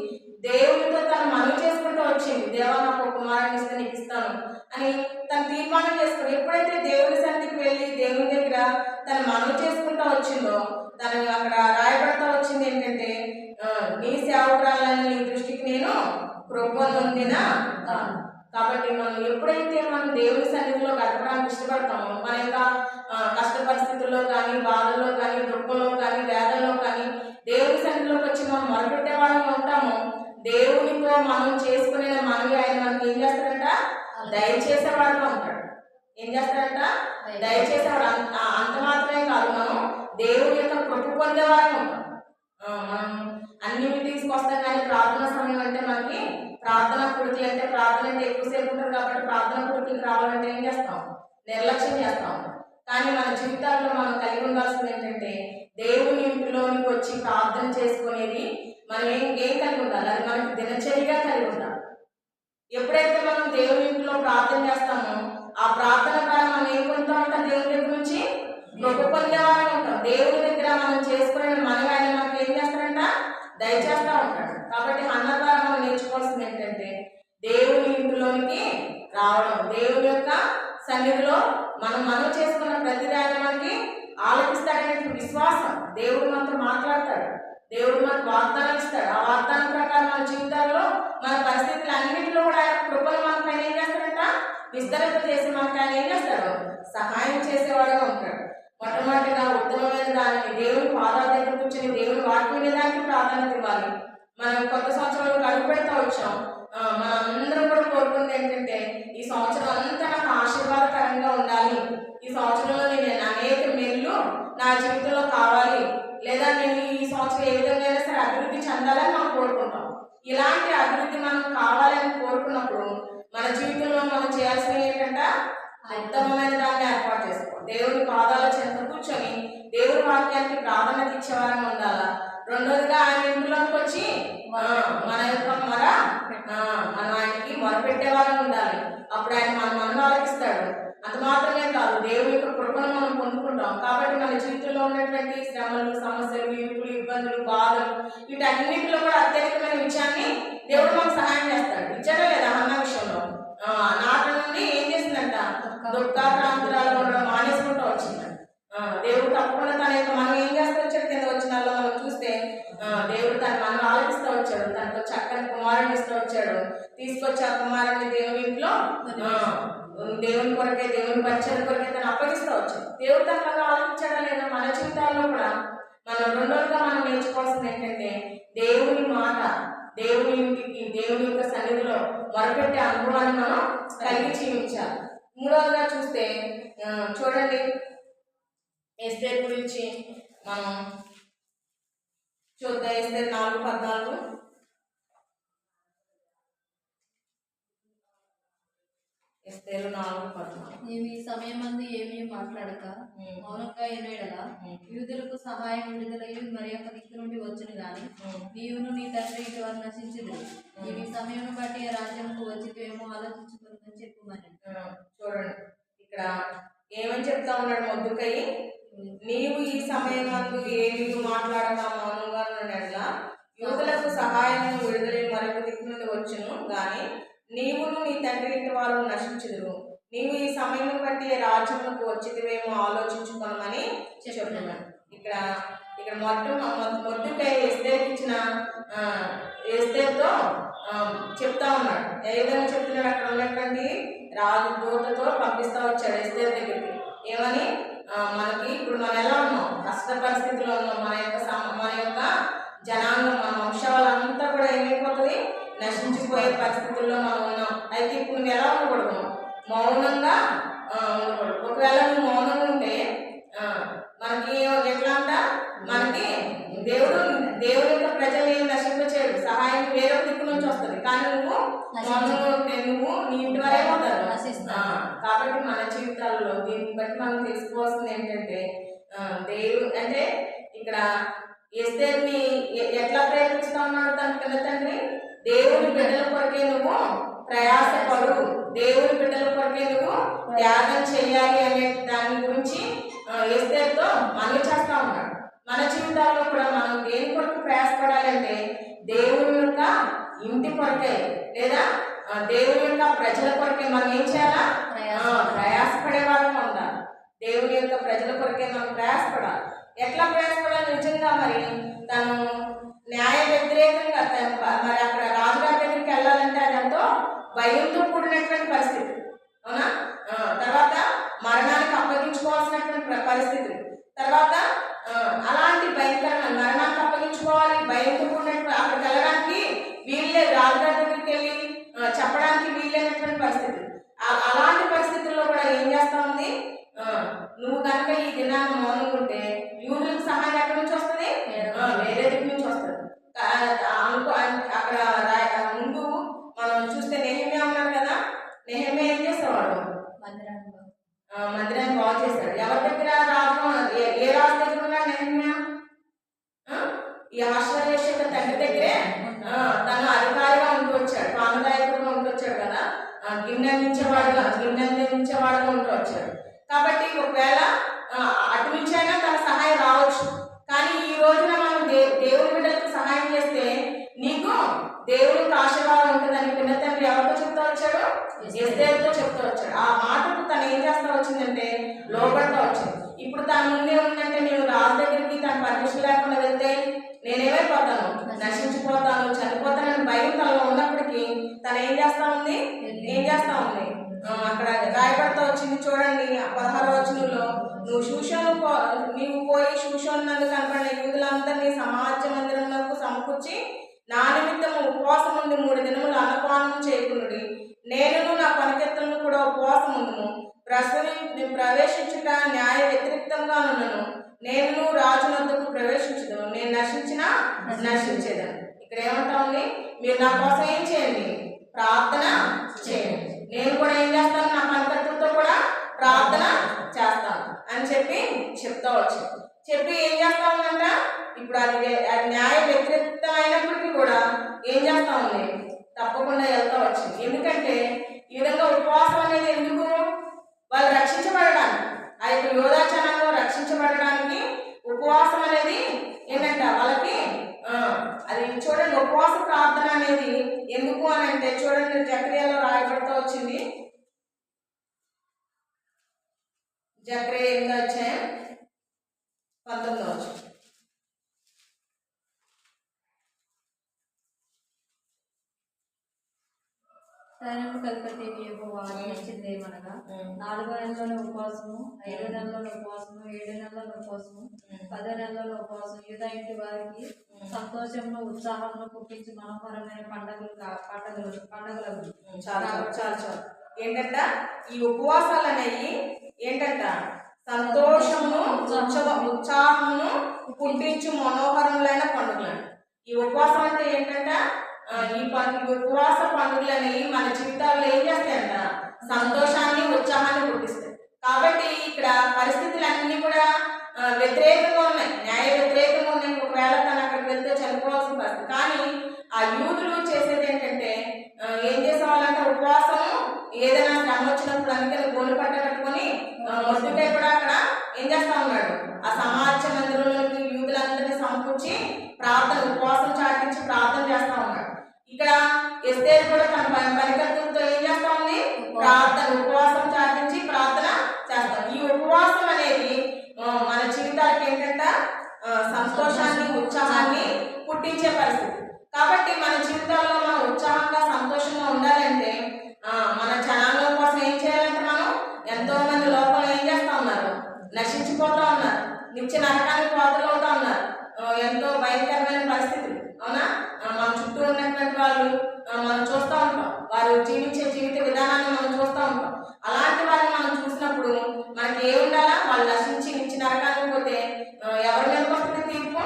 దేవునితో తను మనవి చేసుకుంటూ వచ్చింది. దేవా, నాకు ఒక కుమారుని ఇస్తే నీకు ఇస్తాను అని తను తీర్మానం చేసుకుని ఎప్పుడైతే దేవుని సన్నిధికి వెళ్ళి దేవుని దగ్గర తను మనవి చేసుకుంటూ వచ్చిందో, తను అక్కడ రాయబడతా వచ్చింది ఏంటంటే, నీ సేవకురాలని నీ దృష్టికి నేను కృప నొందిన. కాబట్టి మనం ఎప్పుడైతే మనం దేవుని సన్నిధిలో గడపడానికి ఇష్టపడతామో, మన యొక్క కష్ట పరిస్థితుల్లో కానీ, బాధల్లో కానీ, దుఃఖంలో కానీ, వేదనలో కానీ దేవుని సన్నిధిలోకి వచ్చి మనం మొరపెట్టే వాళ్ళని ఉంటామో, దేవునితో మనం చేసుకునే మనవి ఆయన మనకి ఏం చేస్తాడంట? దయచేసేవాడుగా ఉంటాడు. ఏం చేస్తాడంట? దయచేసేవాడు. అంత మాత్రమే కాదు, మనం దేవుని యొక్క కృప పొందేవాడు ఉంటాం. మనం అన్ని మీటింగ్స్కి వస్తాం, కానీ ప్రార్థన సమయం అంటే మనకి ప్రార్థన కుడికి అంటే ప్రార్థన అంటే ఎక్కువసేపు ఉంటుంది కాబట్టి ప్రార్థన కుడికి రావాలంటే ఏం చేస్తాం? నిర్లక్ష్యం చేస్తాం. కానీ మన జీవితాల్లో మనం కలిగి ఉండాల్సింది ఏంటంటే, దేవుని ఇంటిలోనికి వచ్చి ప్రార్థన చేసుకునేది మనం ఏం కలిగి ఉండాలి? అది మనకి దినచర్యగా కలిగి ఉండాలి. ఎప్పుడైతే మనం దేవుని ఇంట్లో ప్రార్థన చేస్తామో, ఆ ప్రార్థన ద్వారా మనం ఏం పొందుతూ ఉంటాం? దేవుని దగ్గర నుంచి గొప్ప పొందేవాళ్ళని ఉంటాం. దేవుని దగ్గర మనం చేసుకునే మనవి ఆయన మనకి ఏం చేస్తాడంట? దయచేస్తూ ఉంటాడు. కాబట్టి హన్నా ద్వారా మనం నేర్చుకోవాల్సింది ఏంటంటే, దేవుని ఇంటిలోనికి రావడం, దేవుని యొక్క సన్నిధిలో మనం చేసుకున్న ప్రతి దాన్ని మనకి ఆలోచిస్తాడనే విశ్వాసం. దేవుడు మనతో మాట్లాడతాడు, దేవుడు మనకు వాగ్దానం ఇస్తాడు. ఆ వాగ్దానం ప్రకారం మన జీవితాల్లో మన పరిస్థితులు అన్నింటిలో కూడా ఆయన కృపను మన పైన ఏం చేస్తాడంట? విస్తరింప చేసి మనకు ఆయన ఏం చేస్తాడు? సహాయం చేసేవాడుగా ఉంటాడు. మొట్టమొదటిగా ఉత్తమమైన దానిని దేవుని పాదాల దగ్గర కూర్చొని దేవుని వాక్యం వినడానికి ప్రాధాన్యత ఇవ్వాలి. మనం కొత్త సంవత్సరంలో అడుగు పెడతా వచ్చాం. మనం అందరం కూడా కోరుకుంది ఏంటంటే, ఈ సంవత్సరం అంతా నాకు ఆశీర్వాదకరంగా ఉండాలి, ఈ సంవత్సరంలో నేను అనేక మేలు నా జీవితంలో కావాలి, లేదా నేను ఈ సంవత్సరం ఏ విధంగా అయినా సరే అభివృద్ధి చెందాలని మనం కోరుకుంటాం. ఇలాంటి అభివృద్ధి మనం కావాలని కోరుకున్నప్పుడు మన జీవితంలో మనం చేయాల్సినవి ఏంటంటే, ఉత్తమమైన దాన్ని ఏర్పాటు చేసుకోవాలి. దేవుని పాదాల చెంత కూర్చొని దేవుని వాక్యానికి ప్రాధాన్యత ఇచ్చేవారంగా ఉండాలా. రెండోదిగా ఆయన ఇంట్లోకి వచ్చి మన యొక్క మనం ఆయనకి మొరపెట్టే వాళ్ళని ఉండాలి. అప్పుడు ఆయన మన ఆలకిస్తాడు. అంత మాత్రమే కాదు, దేవుని యొక్క కృపను మనం పొందుకుంటాం. కాబట్టి మన జీవితంలో ఉన్నటువంటి శ్రమలు, సమస్యలు, ఇరుకులు, ఇబ్బందులు, బాధలు, వీటన్నిటిలో కూడా అత్యధికమైన విషయాన్ని దేవుడు మనకు సహాయం చేస్తాడు. ఇచ్చాడా లేదా? హన్నా విషయంలో నాటి నుండి ఏం చేసిందంట? దుఃఖాక్రాంతురాలు ఉండడం మానేసుకుంటూ వచ్చిందంట. దేవుడు తప్పకుండా తన యొక్క మనం ఏం చేస్తూ వచ్చాడు? కింద వచ్చిన మనం చూస్తే దేవుడు తన మనం ఆలోచిస్తూ వచ్చాడు. తనకు చక్కని కుమారుని ఇస్తూ వచ్చాడు. తీసుకొచ్చి ఆ కుమారుని దేవుని ఇంట్లో దేవుని కొరకే, దేవుని పరిచయం కొరకే తను అప్పగిస్తూ వచ్చాడు. దేవుడు తనగా ఆలోచించాడా లేదా? మన జీవితాల్లో కూడా మనం రెండోదిగా మనం నేర్చుకోవాల్సింది ఏంటంటే, దేవుని మాట, దేవుని ఇంటికి, దేవుని యొక్క సన్నిధిలో మొరపెట్టే అనుభవాన్ని మనం కలిగి జీవించాలి. మూడవదిగా చూస్తే చూడండి, ఎస్తేరు గురించి మనం చూద్దాం. ఎస్తేరు 4:14. ఎస్తేరు 4:14. నీవు ఈ సమయమందు ఏమీ మాట్లాడక మౌనంగా ఎన్నడలా యూదులకు సహాయం విడుదలయ్యి మరి యొక్క దిక్కు నుండి వచ్చును గాని నీవును నీ తండ్రి ఇటు వారు నశించుదురు. నీవు ఈ సమయం బట్టి రాజ్యంకు వచ్చివేమో ఆలోచించుకుని చెప్పుమని. చూడండి, ఇక్కడ ఏమని చెప్తా ఉన్నాడు మొద్దుకై? నీవు ఈ సమయమందు ఏమీ మాట్లాడక మౌనంగా ఉన్నట్లా యూదులకు సహాయం విడుదలై మరొక దిక్కు నుండి వచ్చును గాని నీవును నీ తండ్రి ఇంటి వారు నశించుదురు. నీవు ఈ సమయం బట్టి రాజ్యములకు వచ్చిదివేమో ఆలోచించుకోమని చెప్తున్నాను. ఇక్కడ మొద్దుకై ఎస్తేరుకి ఇచ్చిన ఎస్తేరుతో చెప్తా ఉన్నాడు. ఏ విధంగా చెప్తున్నాడు? అక్కడ ఉన్నటువంటి రాజు దూతతో పంపిస్తా వచ్చాడు ఎస్తేరు దగ్గరికి. ఏమని? మనకి ఇప్పుడు మనం ఎలా ఉన్నాం? కష్ట పరిస్థితిలో ఉన్నాం. మన యొక్క జనాంగం, మన వంశాలంతా కూడా ఏమైపోతుంది? నశించిపోయే పరిస్థితుల్లో మనం ఉన్నాం. అయితే ఇప్పుడు నువ్వు ఎలా ఉండకూడదు? మౌనంగా ఉండకూడదు. ఒకవేళ నువ్వు మౌనంగా ఉంటే మనకి ఎట్లా అంట? మనకి దేవుడు యొక్క ప్రజల్ని నశింపచేయడు. సహాయం వేరొక దిక్కు నుంచి వస్తుంది. కానీ దీన్ని బట్టి మనం తెలుసుకోవాల్సింది ఏంటంటే దేవుడు అంటే ఇక్కడ ఎస్తేర్ని ఎట్లా ప్రేమిస్తా ఉన్నాడు తన పిల్ల తండ్రి? దేవుని బిడ్డల కొరకే నువ్వు ప్రయాసపడు, దేవుని బిడ్డల కొరకే నువ్వు త్యాగం చేయాలి అనే దాని గురించి ఎస్తేర్తో మనవి చేస్తా ఉన్నాడు. మన జీవితాల్లో కూడా మనం దేని కొరకు ప్రయాసపడాలంటే దేవుని యొక్క ఇంటి కొరకే లేదా దేవుని యొక్క ప్రజల కొరకే మనం ఏం చేయాలా? ప్రయాసపడే వాళ్ళగా ఉండాలి. దేవుని యొక్క ప్రజల కొరకే మనం ప్రయాసపడాలి. ఎట్లా ప్రయాసపడాలి? నిజంగా మరి తను న్యాయ వ్యతిరేకంగా మరి అక్కడ రాజుగారి దగ్గరికి వెళ్ళాలంటే అదంతో భయంతో కూడినటువంటి పరిస్థితి, అవునా? తర్వాత మరణానికి అప్పగించుకోవాల్సినటువంటి పరిస్థితి, తర్వాత అలాంటి భయంకరమైన మరణానికి అప్పగించుకోవాలి, భయంతో కూడినటువంటి అక్కడికి వెళ్ళడానికి వీళ్ళలేదు, రాజుగారి దగ్గరికి వెళ్ళి చెప్పడానికి వీళ్ళైనటువంటి పరిస్థితి. అలాంటి పరిస్థితుల్లో కూడా ఏం చేస్తా ఉంది? నువ్వు కనుక ఈ దినాన్ని మౌనంగా ఉంటే యూదులకు సహాయం ఎక్కడి నుంచి వస్తుంది? వేరే దిక్కు నుంచి వస్తుంది. అక్కడ ముందు మనం చూస్తే నెహెమ్యా ఉన్నాడు కదా, నెహెమ్యా ఏం చేసేవాడు? మందిరాన్ని బాగు చేశాడు. ఎవరి దగ్గర? రాజు. ఏ రాజు దగ్గర ఉన్నాడు నెహెమ్యా? ఈ ఆశ్వర్యేశ్వర తండ్రి దగ్గరే తను అధికారిగా ఉంటూ వచ్చాడు, పానదాయకుడుగా ఉంటూ వచ్చాడు కదా, గిన్నెందించేవాడుగా ఉంటూ వచ్చాడు. కాబట్టి ఒకవేళ అటు నుంచి అయినా తన సహాయం రావచ్చు. కానీ ఈ రోజున మనం దేవుని బిడ్డలకు సహాయం చేస్తే నీకు దేవునికి ఆశీర్వాదం ఉంటుందని పిల్ల తండ్రి ఎవరితో చెప్తా వచ్చాడు? ఎస్తేరుతో చెప్తూ వచ్చాడు. ఆ మాటకు తను ఏం చేస్తా వచ్చిందంటే లోపడతా వచ్చింది. ఇప్పుడు తన ముందే ఉందంటే నేను రాజు దగ్గరికి తన పర్మిషన్ లేకుండా వెళ్తే నేనేమైపోతాను? నశించిపోతాను, చనిపోతానని భయం తనలో ఉన్నప్పటికీ తను ఏం చేస్తా ఉంది? అక్కడ రాయబడతా వచ్చింది చూడండి, 16వ వచనంలో, నీవు పోయి షూషోను నందు కనపడిన యూదులందరినీ సమాజ మందిరములకు సమకూర్చి నా నిమిత్తము ఉపవాసం ఉండి 3 దినములు అన్నపానం చేయకునుడి. నేను నా పనికెత్తలను కూడా ఉపవాసం ఉండును. ప్రవేశించుట న్యాయ వ్యతిరేక్తంగా ఉన్నాను. నేను రాజునందుకు ప్రవేశించదు, నేను నశించేదాను. ఇక్కడ ఏమంటా ఉంది? మీరు నా కోసం ఏం చేయండి? ప్రార్థన చేయండి. నేను కూడా ఏం చేస్తాను? నా పనికర్తలతో కూడా ప్రార్థన చేస్తాను అని చెప్తా వచ్చు. చెప్పి ఏం చేస్తా ఉందంట? ఇప్పుడు అది న్యాయ వ్యతిరేక్తమైనప్పటికీ కూడా ఏం చేస్తా ఉంది? తప్పకుండా వెళ్తా వచ్చింది. ఎందుకంటే ఈ విధంగా ఉపవాసం అనేది ఎందుకు? వాళ్ళు రక్షించబడడానికి, ఆ యొక్క యోధా జనాంగం రక్షించబడడానికి ఉపవాసం అనేది ఏంటంట వాళ్ళకి అది చూడండి. ఉపవాస ప్రార్థన అనేది ఎందుకు అని అంటే చూడండి, జకర్యాలో రాయబడుతూ వచ్చింది. జకర్యా 8వ అధ్యాయం 19వ వచనం. సైన్యములకు అధిపతి యెహోవా ఆజ్ఞించిందేమనగా 4వ నెలలోని ఉపవాసము, 5వ నెలలోని ఉపవాసము, 7 నెలలోని ఉపవాసము, 10వ నెలలోని ఉపవాసం యూదా ఇంటి వారికి సంతోషమును ఉత్సాహమును పుట్టించి మనోహరమైన పండుగలు. చాలు ఏంటంట? ఈ ఉపవాసాలు అనేవి ఏంటంట? సంతోషమును ఉత్సాహమును పుట్టించు మనోహరములైన పండుగలు. ఈ ఉపవాసం అంటే ఏంటంట? ఈ ఉపవాస పండుగలు అనేవి మన జీవితాల్లో ఏం చేస్తాయంట? సంతోషాన్ని, ఉత్సాహాన్ని పుట్టిస్తాయి. కాబట్టి ఇక్కడ పరిస్థితులన్నీ కూడా వ్యతిరేకంగా ఉన్నాయి, న్యాయ వ్యతిరేకంగా ఉన్నాయి. ఒకవేళ తను అక్కడికి వెళ్తే చనిపోవాల్సిన పరిస్థితి. కానీ ఆ యూదులు చేసేది ఏంటంటే ఏం చేసేవాళ్ళంటే ఉపవాసం ఏదైనా శ్రమ వచ్చినప్పుడు అందుకని గోలు పట్ట కట్టుకొని మొదటిపై కూడా అక్కడ ఏం చేస్తా ఉన్నాడు? ఆ సమాజ మందిరంలోకి యూదులందరినీ సమకూర్చి ప్రార్థన, ఉపవాసం చాటించి ప్రార్థన చేస్తా ఉన్నాడు. ఇక్కడ ఎస్తేరు కూడా తన పనికర్తలతో ఏం చేస్తా ఉంది? ప్రార్థన, ఉపవాసం చాటించి ప్రార్థన చేస్తాం. ఈ ఉపవాసం అనేది మన జీవితానికి ఏంటంట? సంతోషాన్ని, ఉత్సాహాన్ని పుట్టించే పరిస్థితి. కాబట్టి మన జీవితాల్లో మనం ఉత్సాహంగా, సంతోషంగా ఉండాలంటే మన జనాంగం కోసం ఏం చేయాలంటే మనం ఎంతో మంది లోపల ఏం చేస్తా ఉన్నారు? నశించిపోతా ఉన్నారు, నిత్య నరకానికి పాత్రలు అవుతా ఉన్నారు. ఎంతో భయంకరమైన పరిస్థితి, అవునా? మన చుట్టూ ఉన్నటువంటి వాళ్ళు మనం చూస్తూ ఉంటాం, వారు జీవించే జీవిత విధానాన్ని మనం చూస్తూ ఉంటాం. అలాంటి వారిని మనం చూసినప్పుడు మనకి ఏ ఉండాలా? వాళ్ళు నశించి నిత్య నరకానికి పోతే ఎవరి మీదకి వస్తుంది తీర్పు?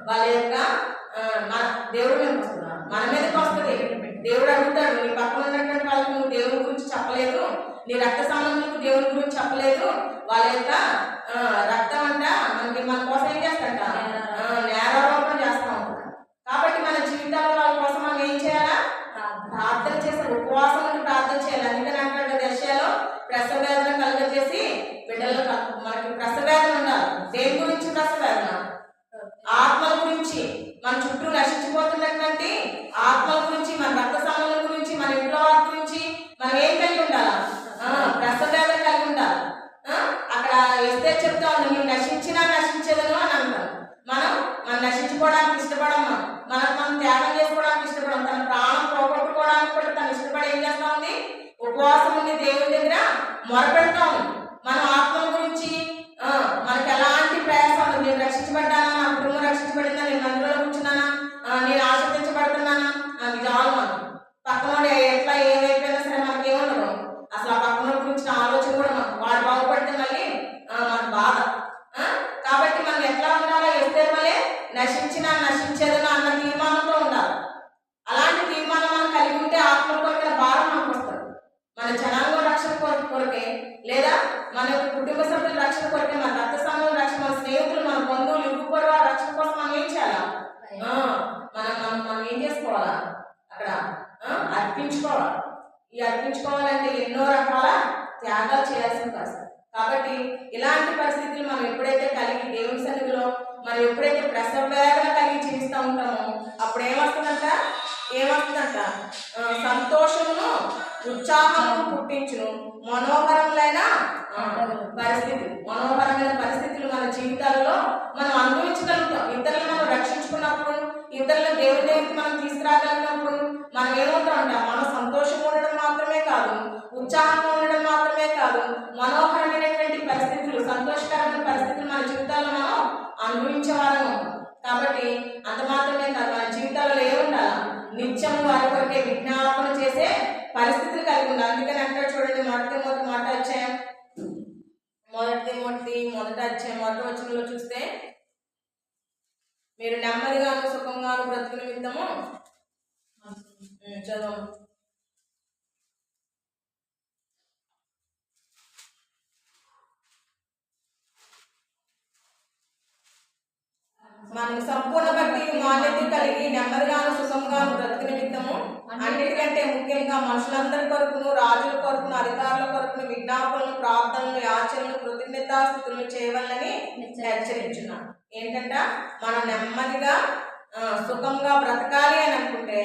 వాళ్ళ యొక్క మన దేవుడి మీదకి వస్తుందా? మన మీదకి వస్తుంది. దేవుడు అడుగుతాడు, నీ పక్కన ఉన్నటువంటి వాళ్ళకి నువ్వు దేవుడి గురించి చెప్పలేదు, నీ రక్త సంబంధులకు దేవుని గురించి చెప్పలేదు. వాళ్ళ యొక్క రక్తం అంట మన కోసం ఏం చేస్తాంట, నేరారోపణ చేస్తూ ఉంటారు. కాబట్టి మన జీవితాల్లో వాళ్ళ కోసం మనం ఏం చేయాలా, ప్రార్థన చేసి ఉపవాసం నుండి ప్రార్థన చేయాలి. అందుకని అంటాడు దశలో ప్రసవ వేదన కలుగజేసి బిడ్డలు మనకి ప్రసవ వేదన ఉండాలి. దేని గురించి ప్రసవ వేదన? ఆత్మల గురించి, మన చుట్టూ నశించిపోతున్నటువంటి ఆత్మల గురించి, మన రక్త సంబంధం గురించి, మన ఇంట్లో వారి గురించి మనం ఏం కలిగి ఉండాలా, ప్రసవ వేదన కలిగి ఉండాలి. అక్కడ ఎస్తేరు చెప్తా ఉంది, మేము నశించినా నశించేదను అని అంటాం. మనం నశించుకోవడానికి ఇష్టపడము, మనం త్యాగం చేసుకోవడానికి ఇష్టపడము. తన ప్రాణం పోగొట్టుకోవడానికి కూడా తను ఇష్టపడి ఏం చేస్తా ఉంది, ఉపవాసం ఉండి దేవుని దగ్గర మొరపెడతా ఉంది. మనం ఆత్మల గురించి మనకి ఎలాంటి ప్రయాసాలు, నేను రక్షించబడ్డానా, నా కుటుంబం రక్షించబడిందా, నేను మందిరంలో కూర్చున్నానా, నేను ఆశ్రదించబడుతున్నానా, అది చాలు. మనం పక్కన ఎట్లా ఏమైపోయినా సరే మనకి ఏముండదు, అసలు ఆ పక్కన గురించిన ఆలోచన కూడా వాడు బాగుపడితే మళ్ళీ మనకు బాధ. కాబట్టి మనం ఎట్లా ఉండాలో ఎస్తేరు వలె నశించినా నశించేదను అన్న తీర్మానంతో ఉండాలి. అలాంటి తీర్మానం మనం కలిగి ఉంటే ఆత్మ కొరకైన భారం మనకు వస్తుంది. మన జనాంగం రక్షణ కొరకే, లేదా మన యొక్క కుటుంబ సభ్యుల రక్షణ కొరకే, మన రక్త సంబంధం రక్షణ, మన స్నేహితులు, మన బంధువులు, ఇరుగు పొరుగు వారి రక్షణ కోసం మనం ఏం చేయాలా, మనం ఏం చేసుకోవాలా, అక్కడ అర్పించుకోవాలి. ఈ అర్పించుకోవాలంటే ఎన్నో రకాల త్యాగాలు చేయాల్సిన పరిస్థితి. కాబట్టి ఇలాంటి పరిస్థితులు మనం ఎప్పుడైతే కలిగి దేవుని సన్నిధిలో మనం ఎప్పుడైతే ప్రసవ వేదన కలిగి జీవిస్తూ ఉంటామో అప్పుడు ఏమొస్తుందంట, సంతోషమును ఉత్సాహము పుట్టించును మనోహరములైన మనోహరమైన పరిస్థితులు మన జీవితాల్లో మనం అనుభవించగలుగుతాం. ఇతరులను మనం రక్షించుకున్నప్పుడు, ఇతరులను దేవుని దగ్గరికి మనం తీసుకురాగలిగినప్పుడు మనం ఏమవుతామంట, మనం సంతోషంగా ఉండడం మాత్రమే కాదు, ఉత్సాహంగా ఉండడం మాత్రమే కాదు, మనోహరమైనటువంటి పరిస్థితులు, సంతోషకరమైన పరిస్థితులు మన జీవితాల్లో మనం అనుభవించే వాళ్ళము. కాబట్టి అంత మాత్రమే కాదు, మన జీవితాల్లో ఏముండాలా, నిత్యం వారి కొరకే విజ్ఞాపన చేసే పరిస్థితులు కలిగి ఉండాలి. అందుకని అంటాడు చూడండి, మొదటి అధ్యాయం మొదటి వచనంలో చూస్తే, మీరు నెమ్మదిగాను సుఖంగాను బ్రతుకు నిమిత్తము చదవం. మనకు సంపూర్ణ భక్తి మాన్యత కలిగి నెమ్మదిగాను సుఖంగాను బ్రతుకు నిమిత్తము అన్నిటికంటే ముఖ్యంగా మనుషులందరి కొరకును, రాజుల కొరకును, అధికారుల కొరకును విజ్ఞాపనలు, ప్రార్థనలు, యాచనలు, కృతజ్ఞతాస్తుతులను చేయవాలని హెచ్చరించున్నాను. ఏంటంట, మనం నెమ్మదిగా సుఖంగా బ్రతకాలి అని అనుకుంటే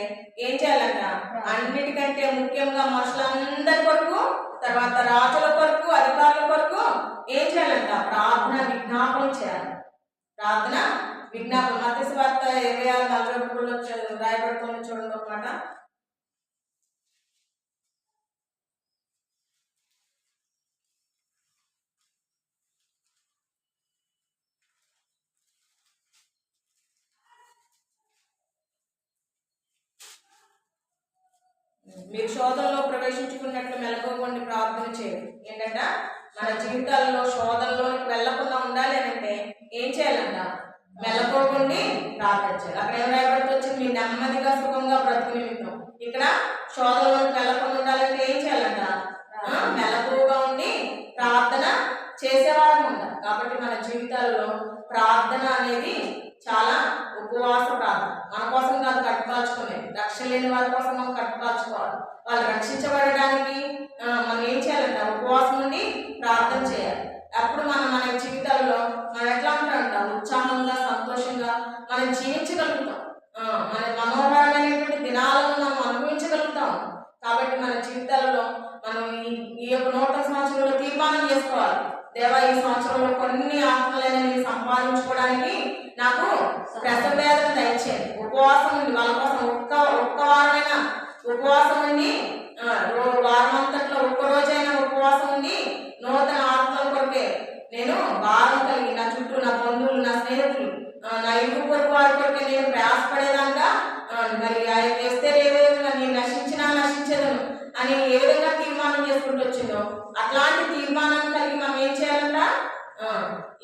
ఏం చేయాలంట, అన్నిటికంటే ముఖ్యంగా మనుషులందరి కొరకు, తర్వాత రాజుల కొరకు, అధికారుల కొరకు ఏం చేయాలంట, ప్రార్థన విజ్ఞాపన చేయాలి. ప్రార్థన విజ్ఞాపన మత్తయి సువార్త 26:41 రాయబడుతుంది చూడండి ఒక మాట. మీరు శోధనలో ప్రవేశించుకున్నట్లు మెలకువగొండి ప్రార్థన చేయండి. ఏంటంట, మన జీవితాల్లో శోధనలోకి వెళ్లకుండా ఉండాలి అని అంటే ఏం చేయాలంట, మెలకువగొండి ప్రార్థన చేయాలి. అక్కడ ఏం రాయబడుతూ వచ్చింది, మీరు నెమ్మదిగా సుఖంగా బ్రతుకు నిమిత్తం. ఇక్కడ శోధనలోకి వెళ్లకుండా ఉండాలంటే ఏం చేయాలంట, మెలకువగా ఉండి ప్రార్థన చేసేవాళ్ళం ఉండాలి. కాబట్టి మన జీవితాల్లో ప్రార్థన అనేది చాలా ఉపవాస ప్రార్థన. మన కోసం కాదు కట్టుకాల్చుకునేది, రక్షణ లేని వాళ్ళ కోసం మనం కట్టుకాల్చుకోవాలి. వాళ్ళు రక్షించబడడానికి మనం ఏం చేయాలంట, ఉపవాసం నుండి ప్రార్థన చేయాలి. అప్పుడు మన జీవితాల్లో మనం ఎట్లా ఉంటామంట, ఉత్సాహంగా, సంతోషంగా మనం జీవించగలుగుతాం. మన మనోహరమైనటువంటి దినాలను మనం అనుభవించగలుగుతాం. కాబట్టి మన జీవితాలలో మనం ఈ యొక్క నూతన సంవత్సరంలో తీర్మానం చేసుకోవాలి, దేవా ఈ సంవత్సరంలో కొన్ని ఆత్మలైన సంపాదించుకోవడానికి నాకు ప్రసవ వేదన దయచేయండి. ఉపవాసం నుండి వాళ్ళ కోసం ఒక్క వారమైనా ఉపవాసం నుండి, వారం అంతట్లో ఒక్క రోజైనా ఉపవాసం ఉండి నూతన ఆత్మల కొరకే నేను భారం కలిగి, నా చుట్టూ నా బంధువులు, నా స్నేహితులు, నా ఇరుగు పొరుగు వారి కొరకే నేను ప్రయాసపడేదాకా, మరి ఎస్తేరు ఏ విధంగా నేను నశించేదను అని ఏ విధంగా తీర్మానం చేసుకుంటూ వచ్చిందో అట్లాంటి తీర్మానం కలిగి మనం ఏం చేయాలంట,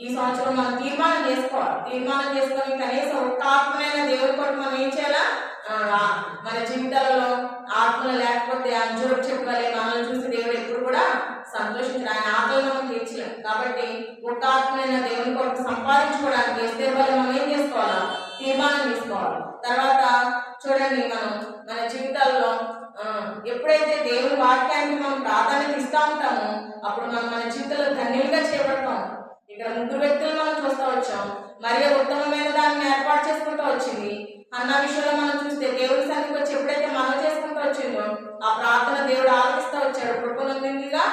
ఈ సంవత్సరం మనం తీర్మానం చేసుకోవాలి. తీర్మానం చేసుకొని కనీసం ఒక్క ఆత్మనైనా దేవుడి కొరకు మనం ఏం చేయాలా, మన జీవితాలలో ఆత్మలు లేకపోతే అంజూరపు చెట్టు వలె మనల్ని చూసి దేవుడు ఎప్పుడు కూడా సంతోషించడం. ఆయన ఆకలి మనం తీర్చలేం కాబట్టి ఒక ఆత్మైన దేవుని కొరకు సంపాదించుకోవడానికి ఎస్తేరు వల్ల మనం ఏం చేసుకోవాలా, తీర్మానం తీసుకోవాలి. తర్వాత చూడండి, మనం మన జీవితాల్లో ఎప్పుడైతే దేవుని వాక్యానికి మనం ప్రాధాన్యత ఇస్తూ ఉంటామో అప్పుడు మనం మన జీవితంలో ధన్యులుగా చేపడతాం. ఇక్కడ 3 వ్యక్తులు మనం చూస్తూ వచ్చాం. మరి ఉత్తమమైన దాన్ని ఏర్పాటు చేసుకుంటూ వచ్చింది. అన్న విషయంలో మనం చూస్తే దేవుడి సన్నిధికి వచ్చి ఎప్పుడైతే మనం చేసుకుంటూ వచ్చిందో ఆ ప్రార్థన దేవుడు ఆలకిస్తూ వచ్చాడు. కృపణందిగా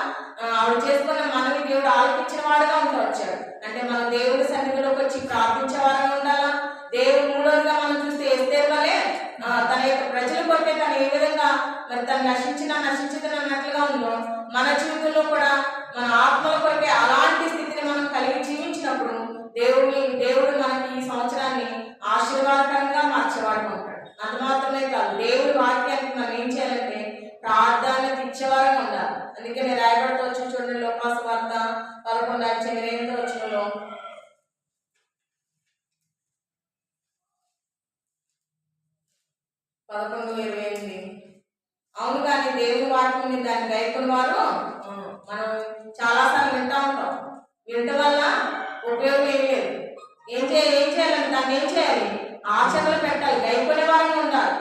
ఆవిడ చేసుకున్న మనవి దేవుడు ఆలకించిన వాడుగా ఉంటూ వచ్చాడు. అంటే మనం దేవుడి సన్నిధిలోకి వచ్చి ప్రార్థించే వారంగా ఉండాలా. దేవుడు మూడోదిగా మనం చూస్తే ఎస్తేరు వలె తన యొక్క ప్రజల కొరకే తను ఏ విధంగా మరి తను నశించదని అన్నట్లుగా ఉందో మన జీవితంలో కూడా మన ఆత్మల కొరకే అలాంటి స్థితిని మనం కలిగి జీవించినప్పుడు దేవుడు మనకి ఈ సంవత్సరాన్ని ఆశీర్వాదకరంగా మార్చేవాడు ఉంటాడు. అంత మాత్రమే కాదు, దేవుడి వాక్యానికి మనం ఏం చేయాలంటే ప్రాధాన్యత ఇచ్చేవారంగా ఉండాలి. అందుకే నేను రాయబడుతూ వచ్చిన చూడండి, లోకాసు వార్త 11:8 వచ్చినలో 11:28. అవును, కానీ దేవుని వాక్యం దాన్ని గైకొని వారు మనం చాలాసార్లు వింటూ ఉంటాం. వినటం వల్ల ఉపయోగం ఏం లేదు. ఏం చేయాలంటే దాన్ని ఏం చేయాలి, ఆచరణలో పెట్టాలి, గైకొనే వారంగా ఉండాలి.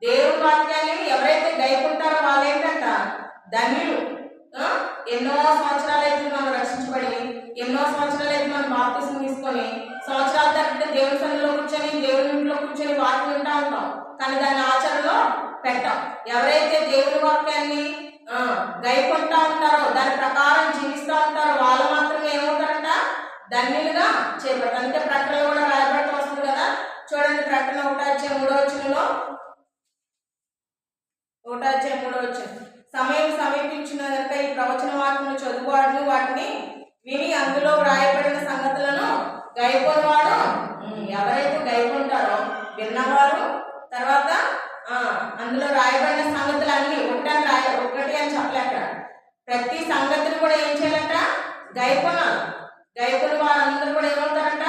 దేవుని వాక్యాన్ని ఎవరైతే గైకుంటారో వాళ్ళు ఏంటంట ధన్యులు. ఎన్నో సంవత్సరాలు అయితే మనం రక్షించబడి, ఎన్నో సంవత్సరాలు అయితే మనం బాప్తిసం తీసుకొని సంవత్సరాల తరబడి దేవుని సన్నిధిలో కూర్చొని దేవుని ఇంట్లో కూర్చొని వాక్యం వింటూ ఉంటాం, కానీ దాన్ని ఆచరణలో పెట్టాం. ఎవరైతే దేవుని వాక్యాన్ని గైకొంటా ఉంటారో దాని ప్రకారం జీవిస్తూ ఉంటారో వాళ్ళు మాత్రమే ఏమవుతారంట ధన్యులుగా చేపడతారు. అంటే ప్రకటనలో కూడా రాయబడుతూ వస్తుంది కదా. చూడండి, ప్రకటన 1:3 సమయం సమీపించిన కనుక ఈ ప్రవచన వాక్యం చదువువాడును వాటిని విని అందులో వ్రాయబడిన సంగతులను గైకొనవాడు. ఎవరైతే గైకొంటారో విన్నవారు, తర్వాత అందులో రాయబడిన సంగతులు అన్ని ఒకటి అని చెప్పలేక ప్రతి సంగతిని కూడా ఏం చేయాలంట గైకొనాలి. గైకొని వారందరూ కూడా ఏమవుతారంట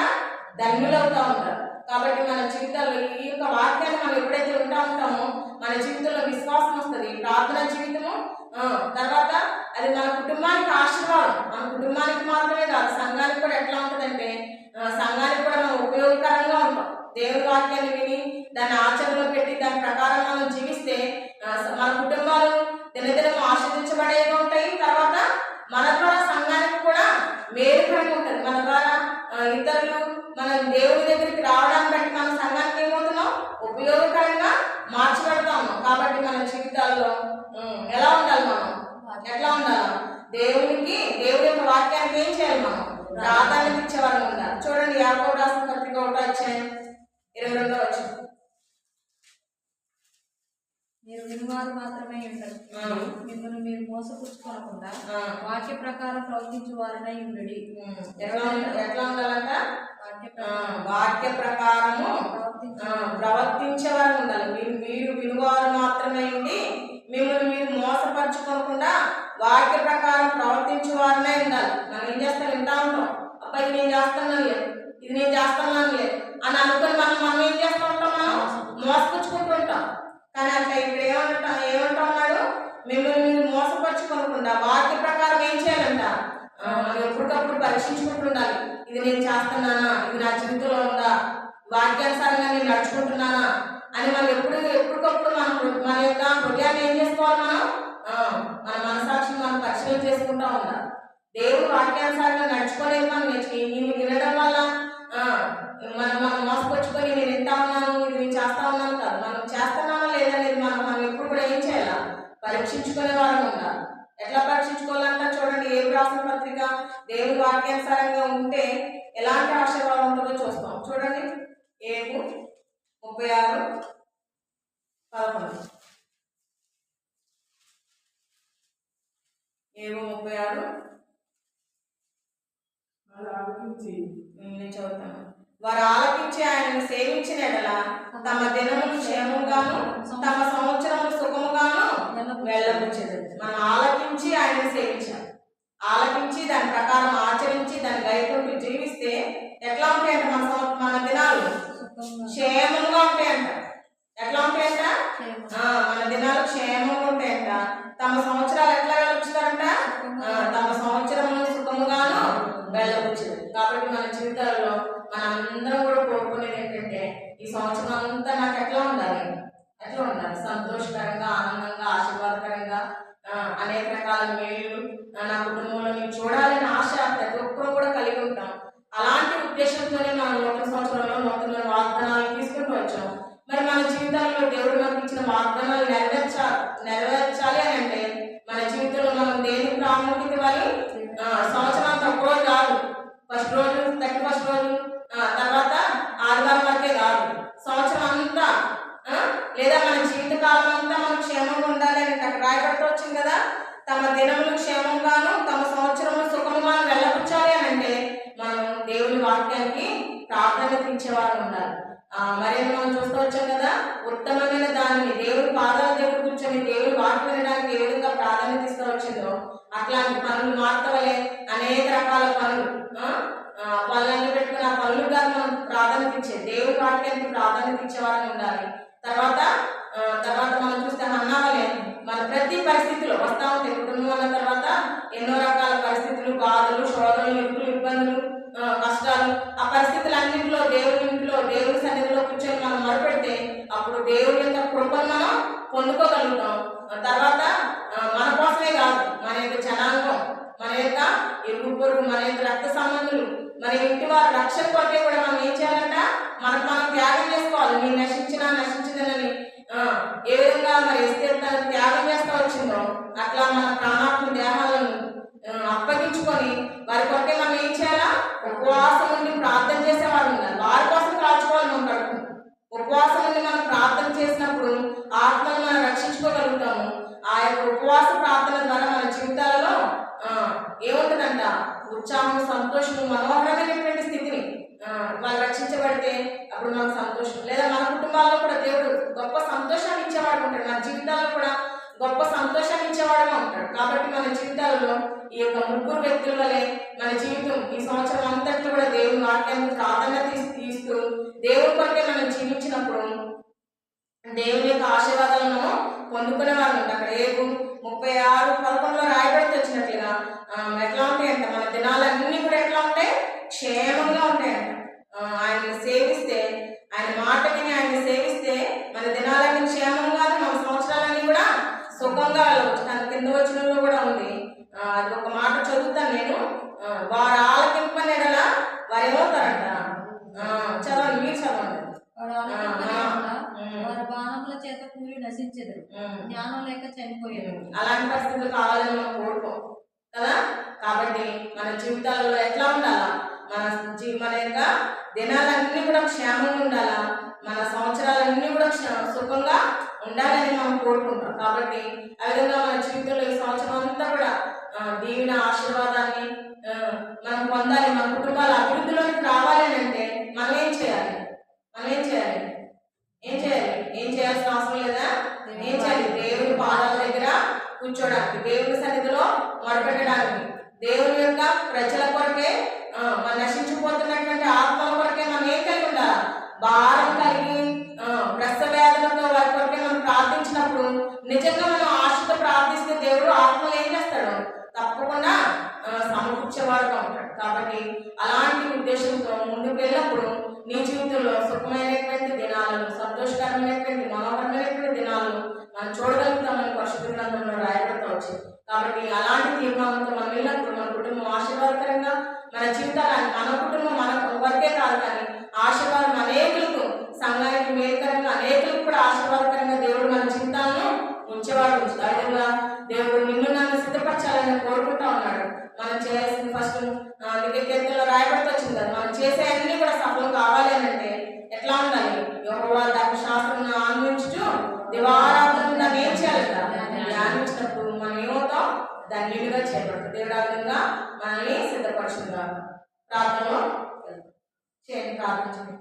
ధన్యులవుతూ ఉంటారు. కాబట్టి మన జీవితాల్లో ఈ యొక్క వాక్యాన్ని మనం ఎప్పుడైతే వింటూ ఉంటామో మన జీవితంలో విశ్వాసం వస్తుంది, ప్రార్థన జీవితము. తర్వాత అది మన కుటుంబానికి ఆశీర్వాదం. మన కుటుంబానికి మాత్రమే కాదు, సంఘానికి కూడా ఎట్లా ఉంటుందంటే సంఘానికి కూడా మనం ఉపయోగకరంగా ఉంటాం. దేవుని వాక్యాన్ని విని దాన్ని ఆచరణలో పెట్టి దాని ప్రకారం మనం జీవిస్తే మన కుటుంబాలు దినదినం ఆశీర్వదించబడేగా ఉంటాయి. తర్వాత మన ద్వారా సంఘానికి కూడా మేలుకరంగా ఉంటుంది. మన ద్వారా ఇతరులు మన దేవుని దగ్గరికి రావడాన్ని బట్టి మన సంఘానికి ఏమవుతున్నాం ఉపయోగకరంగా మార్చబడతాము. కాబట్టి మన జీవితాల్లో ఎలా ఉండాలి, మనం ఎట్లా ఉండాలి, దేవుడి యొక్క వాక్యానికి ఏం చేయాలి, మనం ప్రాధాన్యత ఇచ్చేవాళ్ళం ఉండాలి. చూడండి, యాకోబు రాసిన పత్రిక 1:22. మీరు వినువారు మాత్రమే ఉంటారు, మిమ్మల్ని మీరు మోసపుచ్చుకోకుండా వాక్య ప్రకారం ప్రవర్తించు వారనై ఉండుడి. ఎట్లా ఉండాలంట, వాక్య ప్రకారము ప్రవర్తించేవారు ఉండాలి. మీరు వినువారు మాత్రమే ఉండి మిమ్మల్ని మీరు మోసపరచుకోకుండా వాక్య ప్రకారం ప్రవర్తించేవారనే ఉండాలి. మనం ఏం చేస్తాం, వింటా ఉంటాం, అబ్బాయి ఇది నేను చేస్తున్నాను అని అనుకుని మనం ఏం చేస్తూ ఉంటాం, మనం మోసపుచ్చుకుంటూ ఉంటాం. కానీ అట్లా ఇక్కడ ఏమంటా ఉన్నాడు, మిమ్మల్ని మీరు మోసపరచుకోకుండా వాక్య ప్రకారం ఏం చేయాలంట, మనం ఎప్పటికప్పుడు పరీక్షించుకుంటూ ఉండాలి. ఇది నేను చేస్తున్నానా, ఇది నా జీవితంలో ఉందా, వాక్యానుసారంగా నేను నడుచుకుంటున్నానా అని మనం ఎప్పటికప్పుడు మన యొక్క హృదయాన్ని ఏం చేసుకోవాలి, మన మనసాక్షిని మనం పరిశీలన చేసుకుంటూ ఉండాలి. దేవుడు వాక్యానుసారంగా నడుచుకోలేదు మనం నేను వినడం వల్ల మనం మోసపరుచుకొని నేను వింటా ఉన్నాను, ఇది నేను చేస్తా ఉన్నాను కాదు. మనం చేస్తున్నామా లేదనేది మనం ఎప్పుడు కూడా ఏం చేయాలా, పరీక్షించుకునే వారం ఉండాలి. ఎట్లా పరీక్షించుకోవాలంటే చూడండి, ఏ రాసిన పత్రిక దేవుని వాక్యానుసారంగా ఉంటే ఎలాంటి ఆశీర్వాదం ఉంటుందో చూస్తాం. చూడండి, 7:36. 7:36 నేను చదువుతాను. వారు ఆలకించి ఆయనను సేవించిన ఎడల తమ దినములు క్షేమంగాను తమ సంవత్సరములు సుఖముగాను వెళ్ళబుచ్చేది. మనం ఆలకించి ఆయనను సేవించాలి. ఆలకించి దాని ప్రకారం ఆచరించి దాన్ని గైకుంటూ జీవిస్తే ఎట్లా ఉంటాయంట, మన దినాలు క్షేమంగా ఉంటాయంట. ఎట్లా ఉంటాయంట, మన దినాలు క్షేమంగా ఉంటాయంట. తమ సంవత్సరాలు ఎట్లా వెళ్ళొచ్చుతారంట, తమ ఇచ్చేవారు ఉండాలి. మరి మనం చూస్తూ వచ్చాం కదా, ఉత్తమమైన దానిని దేవుడి పాదాల దగ్గర కూర్చొని దేవుడి వాక్యం వినడానికి ఏ విధంగా ప్రాధాన్యత ఇస్తూ వచ్చిందో అట్లాంటి పనులు మార్తవలే అనేక రకాల పనులు పనులన్నీ పెట్టుకుని ఆ పనులుగా మనం ప్రాధాన్యత ఇచ్చే దేవుడి వాక్యానికి ప్రాధాన్యత ఇచ్చేవారని ఉండాలి. తర్వాత మనం చూస్తే అన్నావలే మన ప్రతి పరిస్థితిలో వస్తూ ఉంటాయి. కుటుంబం అన్న తర్వాత ఎన్నో రకాల పరిస్థితులు, బాధలు, శోధనలు, ఇబ్బందులు, కష్టాలు. ఆ పరిస్థితులన్నింటిలో దేవుడి సన్నిధిలో కూర్చొని మనం మొరపెడితే అప్పుడు దేవుడి యొక్క కృపను మనం పొందుకోగలుగుతాం. తర్వాత మన కోసమే కాదు, మన యొక్క జనాంగం, మన యొక్క ఇరుగు పొరుగు, మన యొక్క రక్త సంబంధులు, మన ఇంటి వారి రక్షణ కొరకే కూడా మనం ఏం చేయాలంట, మనకు మనం త్యాగం చేసుకోవాలి. మీరు నశించిందని ఏ విధంగా మరి త్యాగం చేస్తూ వచ్చిందో అట్లా మన ప్రాణాత్మ దేహాలను అప్పగించుకొని వారి కొరకే మనం ఏం చేయాలా, ఉపవాసం ఉండి ప్రార్థన చేసేవారు ఉన్నారు. వారి కోసం కాల్చుకోవాలి మనం కడుపు. ఉపవాసం ఉండి మనం ప్రార్థన చేసినప్పుడు ఆత్మను మనం రక్షించుకోగలుగుతాము. ఆ యొక్క ఉపవాస ప్రార్థన ద్వారా మన జీవితాలలో ఏముంటుందంట, ఉత్సాహం, సంతోషము, మనోహరమైనటువంటి స్థితిని వాళ్ళు రక్షించబడితే అప్పుడు మనకు సంతోషం. లేదా మన కుటుంబాల్లో కూడా దేవుడు గొప్ప సంతోషాన్ని ఇచ్చేవాడు ఉంటాడు. మన జీవితాల్లో కూడా గొప్ప సంతోషాన్ని ఇచ్చేవాడుగా ఉంటాడు. కాబట్టి మన జీవితాలలో ఈ యొక్క ముగ్గురు వ్యక్తుల వల్లే మన జీవితం ఈ సంవత్సరం అంతట్లో కూడా దేవుని వాక్యానికి ప్రాధాన్యత ఇస్తూ దేవుని కొరకే మనం జీవించినప్పుడు దేవుని యొక్క ఆశీర్వాదాలను పొందుకునే వాళ్ళు ఉంటారు. అక్కడ 36:11 రాయబడితే వచ్చినట్లుగా ఎట్లా ఉంటాయంట, మన దినాలన్నీ కూడా ఎట్లా ఉంటాయి, క్షేమంగా ఉంటాయంట. ఆయన్ని సేవిస్తే, ఆయన మాట విని ఆయన్ని సేవిస్తే మన దినాలన్నీ క్షేమంగాను, మన సంవత్సరాలన్నీ కూడా సుఖంగా వెళ్ళవచ్చు. తన కింద వచనంలో కూడా ఉంది. అది ఒక మాట చదువుతాను నేను. వారు ఆలకింపని ఎడల వారు ఏమవుతారంట, చదవండి, మీరు చదవండి. వారి బాణముల చేత కూలి నశించెదరు, జ్ఞానం లేక చనిపోయారు. అలాంటి పరిస్థితులు కావాలని మనం కోరుకోం కదా. కాబట్టి మన జీవితాలలో ఎట్లా ఉండాలా, మన యొక్క దినాలన్నీ కూడా క్షేమంగా ఉండాలా, మన సంవత్సరాలన్నీ కూడా సుఖంగా ఉండాలని మనం కోరుకుంటాం. కాబట్టి ఆ విధంగా మన జీవితంలో ఈ సంవత్సరం అంతా కూడా దీవెన ఆశీర్వాదాన్ని మనం పొందాలి. మన కుటుంబాల అభివృద్ధిలోకి రావాలి అంటే మనం ఏం చేయాలి, ఏం చేయాల్సిన అవసరం లేదా, ఏం చేయాలి, దేవుని పాదాల దగ్గర కూర్చోడానికి, దేవుని సన్నిధిలో మొరపెట్టడానికి, దేవుని యొక్క ప్రజల కొరకే, మన నశించిపోతున్నటువంటి ఆత్మల కొరకే మనం ఏం కలిగి ఉండాలి, భారం కలిగి ప్రసవేదనతో వారి కొరకే మనం ప్రార్థించినప్పుడు నిజంగా మనం ఆశతో ప్రార్థిస్తే దేవుడు ఆత్మలు ఏం చేస్తాడు, తప్పకుండా సమకూర్చేవాడుగా ఉంటాడు. కాబట్టి అలాంటి ఉద్దేశంతో ముందుకు వెళ్ళినప్పుడు నీ జీవితంలో సుఖమైనటువంటి దినాలను, సంతోషకరమైనటువంటి మనోహరమైనటువంటి దినాలను మనం చూడగలుగుతామని పరిశుద్ధ గ్రంథంలో రాయబడతా వచ్చింది. కాబట్టి అలాంటి తీర్మానంతో మనం వెళ్ళినప్పుడు మన కుటుంబం ఆశీర్వాదకరంగా, మన జీవితాలు మన కుటుంబం మన వరకే కాదు కానీ ఆశీర్వాదం అనేకులకు, సంఘానికి మేలుకరంగా అనేకులకు కూడా ఆశీర్వాదకరంగా దేవుడు మన జీవితాలను ఉంచేవాడు. విధంగా దేవుడు నిన్ను నన్ను సిద్ధపరచాలని కోరుకుంటా ఉన్నాడు. మనం చేయాల్సిన ఫస్ట్ కీర్తనలో రాయబడుతూ వచ్చింది కదా, మనం చేసే అన్ని కూడా సఫలం కావాలి అని అంటే ఎట్లా ఉండాలి, యెహోవా ధర్మశాస్త్రం ఆనందించుచు దివారాత్రులు దాన్ని ఏం చేయాలి కదా, ధ్యానించినప్పుడు మనం ఏమవుతాం, ధన్యుడిగా చేయబడతాం. దేవుడు ఆ విధంగా మనల్ని సిద్ధపరచుకుందాం. ప్రార్థనలో చేయండి, ప్రార్థించండి.